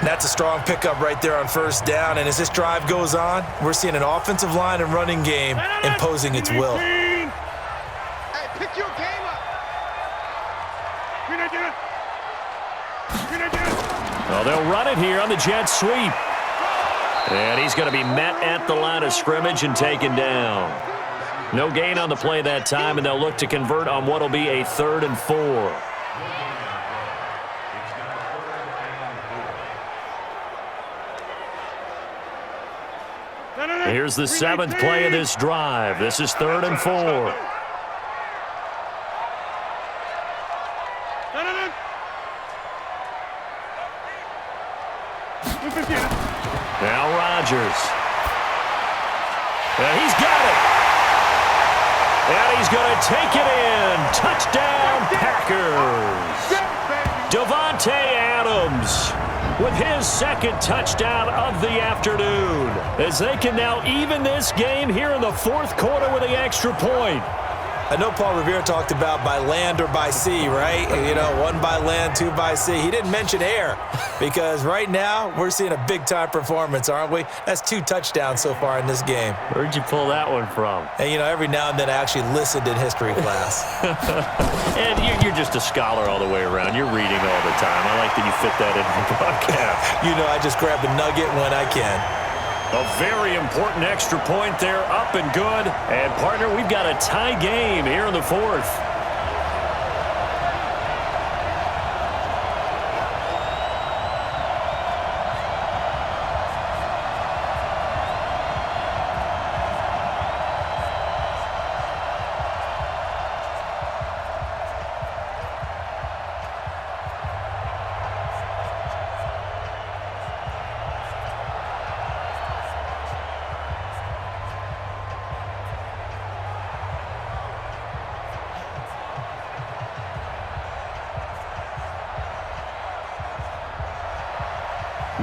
That's a strong pickup right there on first down. And as this drive goes on, we're seeing an offensive line and running game imposing its will. Hey, pick your game up. Well, they'll run it here on the jet sweep. And he's going to be met at the line of scrimmage and taken down. No gain on the play that time, and they'll look to convert on what will be a 3rd and 4. Here's the 7th play of this drive. This is 3rd and 4. Now Rodgers. And he's got it. And he's going to take it in. Touchdown, Packers. Davante Adams with his 2nd touchdown of the afternoon, as they can now even this game here in the 4th quarter with the extra point. I know Paul Revere talked about by land or by sea, right? You know, 1 by land, 2 by sea. He didn't mention air because right now we're seeing a big-time performance, aren't we? That's 2 touchdowns so far in this game. Where'd you pull that one from? And, you know, every now and then I actually listened in history class. And you're just a scholar all the way around. You're reading all the time. I like that you fit that in the broadcast. You know, I just grab a nugget when I can. A very important extra point there, up and good. And, partner, we've got a tie game here in the 4th.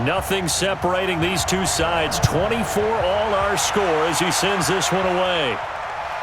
Nothing separating these two sides. 24 all our score as he sends this one away.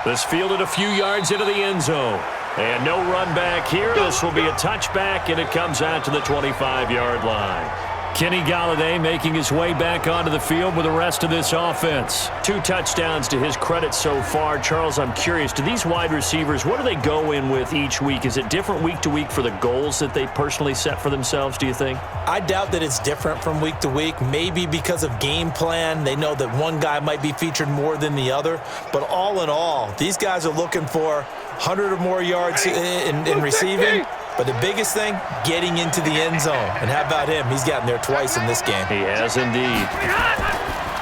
This fielded a few yards into the end zone. And no run back here. This will be a touchback, and it comes out to the 25-yard line. Kenny Golladay making his way back onto the field with the rest of this offense. 2 touchdowns to his credit so far. Charles, I'm curious, do these wide receivers, what do they go in with each week? Is it different week to week for the goals that they personally set for themselves, do you think? I doubt that it's different from week to week. Maybe because of game plan, they know that one guy might be featured more than the other. But all in all, these guys are looking for 100 or more yards in receiving. But the biggest thing, getting into the end zone. And how about him? He's gotten there twice in this game. He has indeed.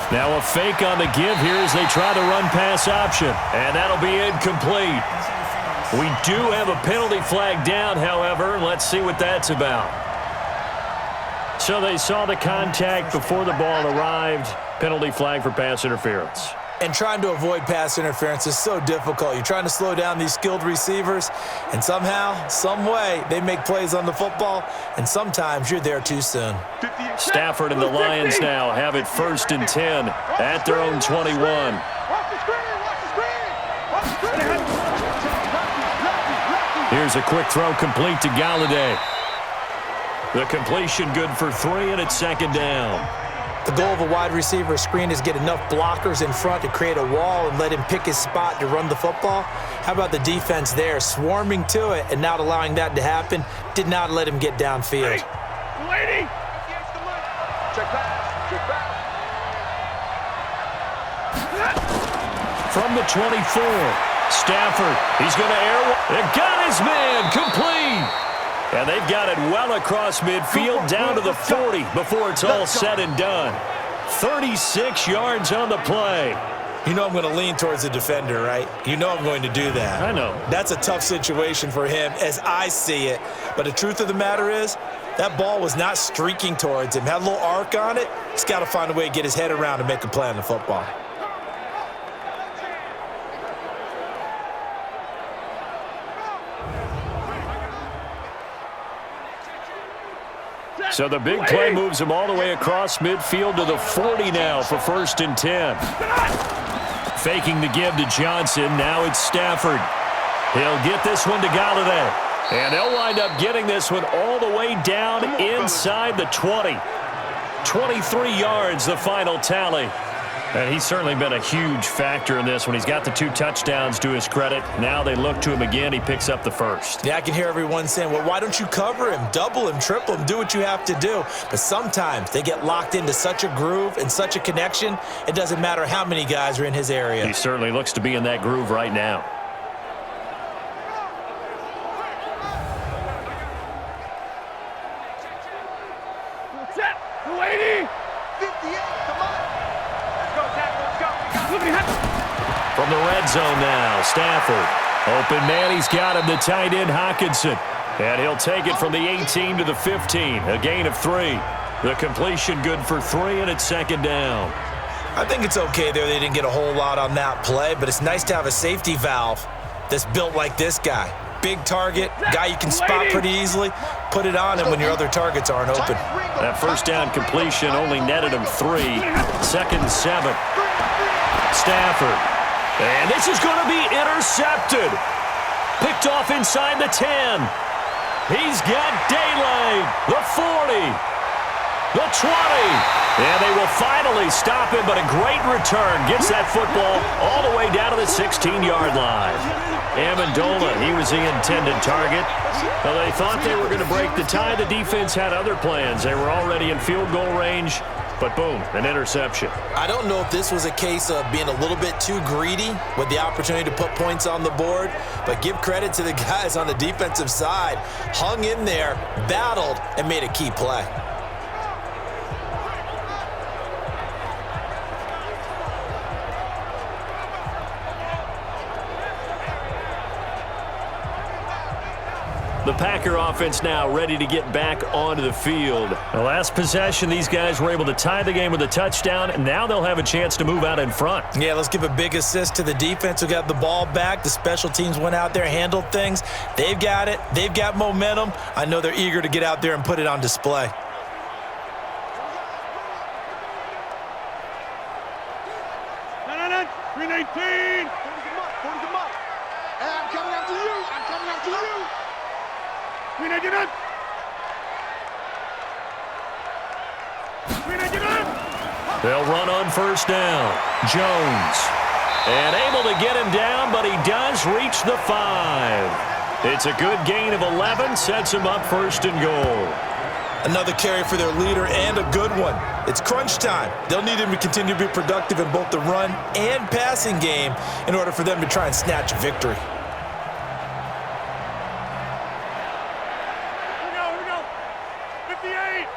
Now a fake on the give here as they try the run-pass option. And that'll be incomplete. We do have a penalty flag down, however. Let's see what that's about. So they saw the contact before the ball arrived. Penalty flag for pass interference. And trying to avoid pass interference is so difficult. You're trying to slow down these skilled receivers, and somehow, some way, they make plays on the football, and sometimes you're there too soon. Stafford and the Lions now have it 1st and 10 at their own 21. Here's a quick throw complete to Golladay. The completion good for 3, and it's 2nd down. The goal of a wide receiver screen is get enough blockers in front to create a wall and let him pick his spot to run the football. How about the defense there, swarming to it and not allowing that to happen? Did not let him get downfield. Lady! Check back. Check back. From the 24, Stafford, he's going to air one. They got his man, complete. And they've got it well across midfield down to the 40 before it's all said and done. 36 yards on the play. You know I'm going to lean towards the defender, right? You know I'm going to do that. I know. That's a tough situation for him as I see it. But the truth of the matter is, that ball was not streaking towards him. Had a little arc on it. He's got to find a way to get his head around and make a play on the football. So the big play moves him all the way across midfield to the 40 now for 1st and 10. Faking the give to Johnson. Now it's Stafford. He'll get this one to Golladay. And they'll wind up getting this one all the way down inside the 20. 23 yards, the final tally. And he's certainly been a huge factor in this when he's got the 2 touchdowns to his credit. Now they look to him again. He picks up the 1st. Yeah, I can hear everyone saying, well, why don't you cover him, double him, triple him, do what you have to do. But sometimes they get locked into such a groove and such a connection, it doesn't matter how many guys are in his area. He certainly looks to be in that groove right now. Set, lady! 58, come on! From the red zone now, Stafford. Open man, he's got him, the tight end, Hockenson. And he'll take it from the 18 to the 15, a gain of 3. The completion good for 3, and it's 2nd down. I think it's okay there. They didn't get a whole lot on that play, but it's nice to have a safety valve that's built like this guy. Big target, guy you can spot pretty easily. Put it on him when your other targets aren't open. That 1st down completion only netted him 3. 2nd and 7. Stafford. And this is going to be intercepted. Picked off inside the 10. He's got daylight. The 40. The 20. And they will finally stop him, but a great return. Gets that football all the way down to the 16-yard line. Amendola, he was the intended target. Well, they thought they were going to break the tie. The defense had other plans. They were already in field goal range, but boom, an interception. I don't know if this was a case of being a little bit too greedy with the opportunity to put points on the board, but give credit to the guys on the defensive side. Hung in there, battled, and made a key play. The Packer offense now ready to get back onto the field. The last possession, these guys were able to tie the game with a touchdown, and now they'll have a chance to move out in front. Yeah, let's give a big assist to the defense who got the ball back. The special teams went out there, handled things. They've got it. They've got momentum. I know they're eager to get out there and put it on display. No. 319. 40 them up. Hey, I'm coming after you. I'm coming after you. 399. 399. They'll run on first down. Jones. And able to get him down, but he does reach the 5. It's a good gain of 11, sets him up first and goal. Another carry for their leader and a good one. It's crunch time. They'll need him to continue to be productive in both the run and passing game in order for them to try and snatch a victory. Here we go. 58.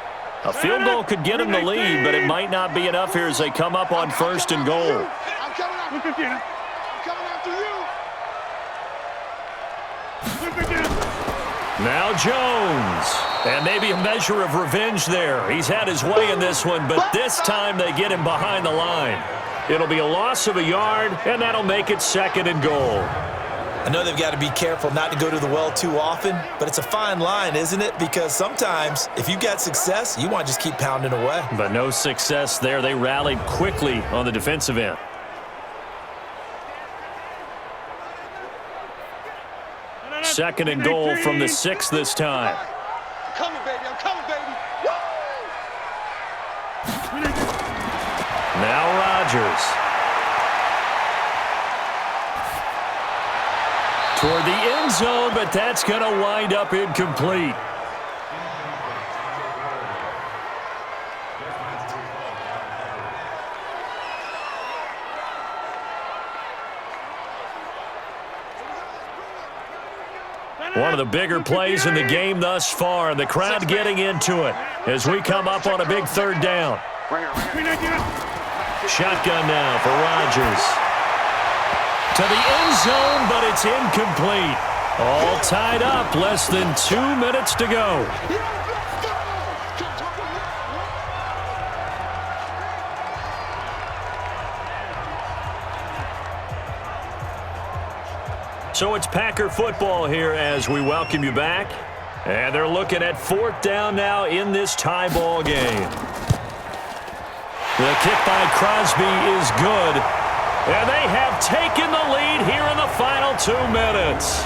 A field goal could get him the lead, but it might not be enough here as they come up on first and goal. I'm coming after you. I'm coming after you. Now Jones. And maybe a measure of revenge there. He's had his way in this one, but this time they get him behind the line. It'll be a loss of a yard, and that'll make it second and goal. I know they've got to be careful not to go to the well too often, but it's a fine line, isn't it? Because sometimes, if you've got success, you want to just keep pounding away. But no success there. They rallied quickly on the defensive end. Second and goal from the 6 this time. I'm coming, baby. Now Rodgers. Toward the end zone, but that's going to wind up incomplete. One of the bigger plays in the game thus far. The crowd getting into it as we come up on a big third down. Shotgun now for Rodgers. To the end zone, but it's incomplete. All tied up, less than 2 minutes to go. So it's Packer football here as we welcome you back. And they're looking at fourth down now in this tie ball game. The kick by Crosby is good. And they have taken the lead here in the final 2 minutes.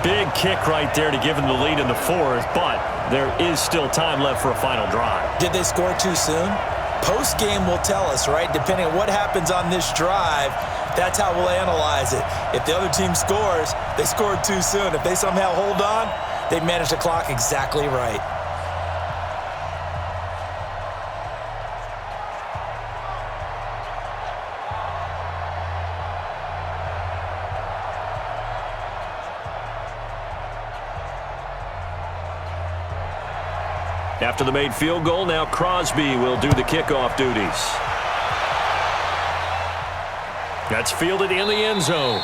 Big kick right there to give them the lead in the fourth, but there is still time left for a final drive. Did they score too soon? Post-game will tell us, right? Depending on what happens on this drive, that's how we'll analyze it. If the other team scores, they scored too soon. If they somehow hold on, they managed the clock exactly right. After the made field goal, now Crosby will do the kickoff duties. That's fielded in the end zone.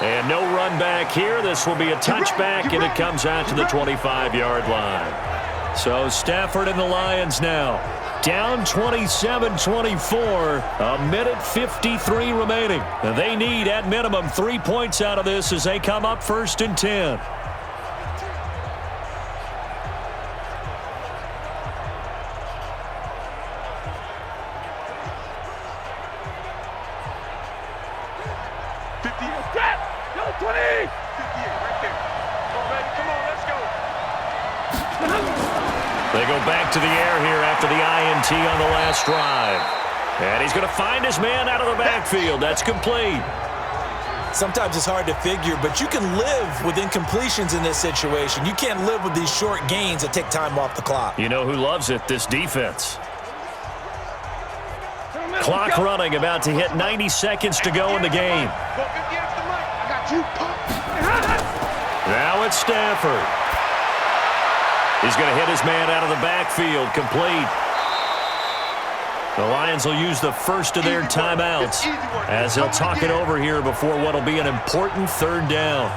And no run back here. This will be a touchback, and it comes out to the 25-yard line. So Stafford and the Lions now down 27-24. A minute 53 remaining. They need, at minimum, 3 points out of this as they come up first and 10. They go back to the air here after the INT on the last drive. And he's going to find his man out of the backfield. That's complete. Sometimes it's hard to figure, but you can live with incompletions in this situation. You can't live with these short gains that take time off the clock. You know who loves it? This defense. Clock running, about to hit 90 seconds to go in the game. Now it's Stafford. He's going to hit his man out of the backfield, complete. The Lions will use the first of their timeouts as they'll talk it over here before what will be an important third down.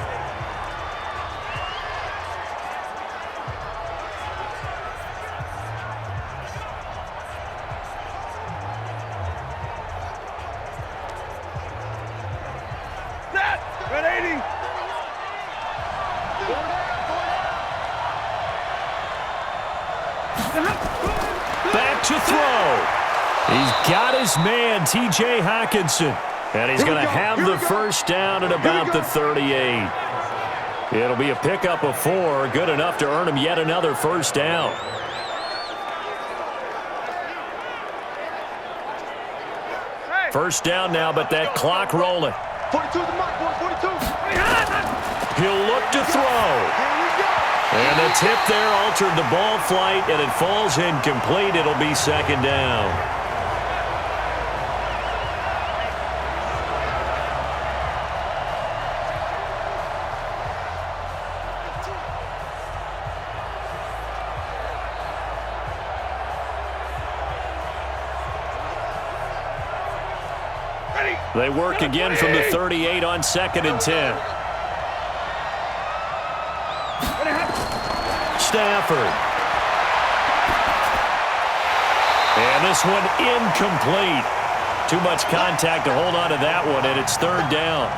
Back to throw. He's got his man, T.J. Hockenson, and he's going to have the first down at about the 38. It'll be a pickup of 4, good enough to earn him yet another first down. First down now, but that clock rolling. 42 the mark, boy, 42. He'll look to throw. And the tip there altered the ball flight, and it falls incomplete. It'll be second down. They work again from the 38 on 2nd and 10. Stafford. And this one incomplete. Too much contact to hold on to that one, and it's third down.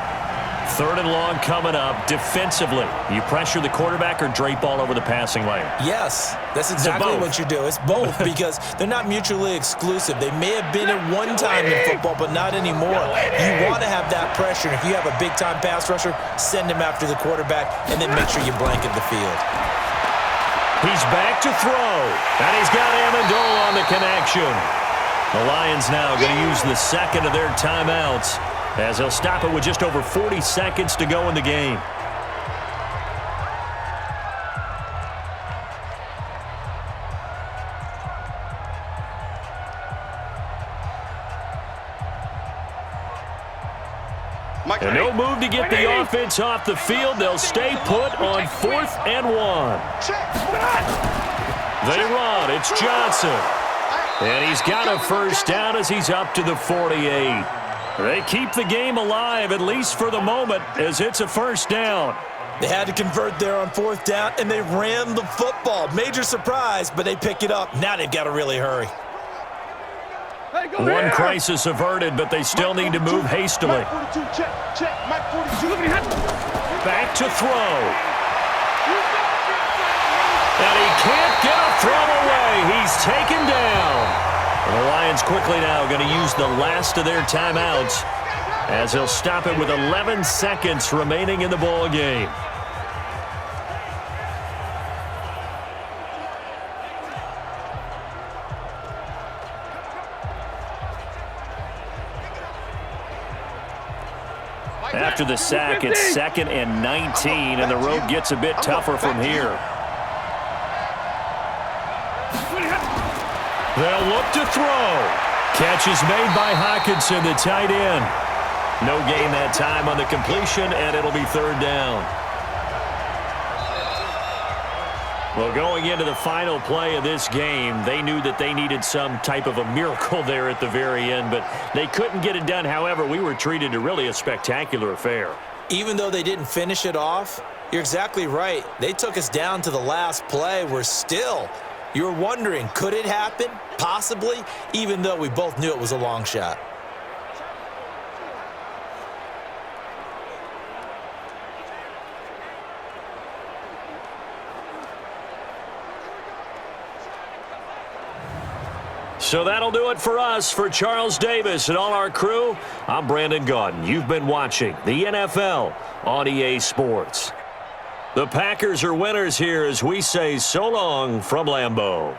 Third and long coming up. Defensively, you pressure the quarterback or drape all over the passing lane? Yes, that's exactly what you do. It's both because they're not mutually exclusive. They may have been at one time in football, but not anymore. You want to have that pressure. If you have a big-time pass rusher, send him after the quarterback, and then make sure you blanket the field. He's back to throw, and he's got Amendola on the connection. The Lions now going to use the second of their timeouts as they'll stop it with just over 40 seconds to go in the game. And no move to get the offense off the field. They'll stay put on 4th and 1. They run. It's Johnson. And he's got a first down as he's up to the 48. They keep the game alive, at least for the moment, as it's a first down. They had to convert there on 4th down, and they ran the football. Major surprise, but they pick it up. Now they've got to really hurry. One crisis averted, but they still need to move hastily. Back to throw. And he can't get a throw away. He's taken down. And the Lions quickly now going to use the last of their timeouts as they'll stop it with 11 seconds remaining in the ball game. After the sack, it's 2nd and 19, and the road gets a bit tougher from here. They'll look to throw. Catch is made by Hockenson, the tight end. No gain that time on the completion, and it'll be third down. Well, going into the final play of this game, they knew that they needed some type of a miracle there at the very end, but they couldn't get it done. However, we were treated to really a spectacular affair. Even though they didn't finish it off, you're exactly right. They took us down to the last play. We're still, you're wondering, could it happen? Possibly, even though we both knew it was a long shot. So that'll do it for us. For Charles Davis and all our crew, I'm Brandon Gaudin. You've been watching the NFL on EA Sports. The Packers are winners here as we say so long from Lambeau.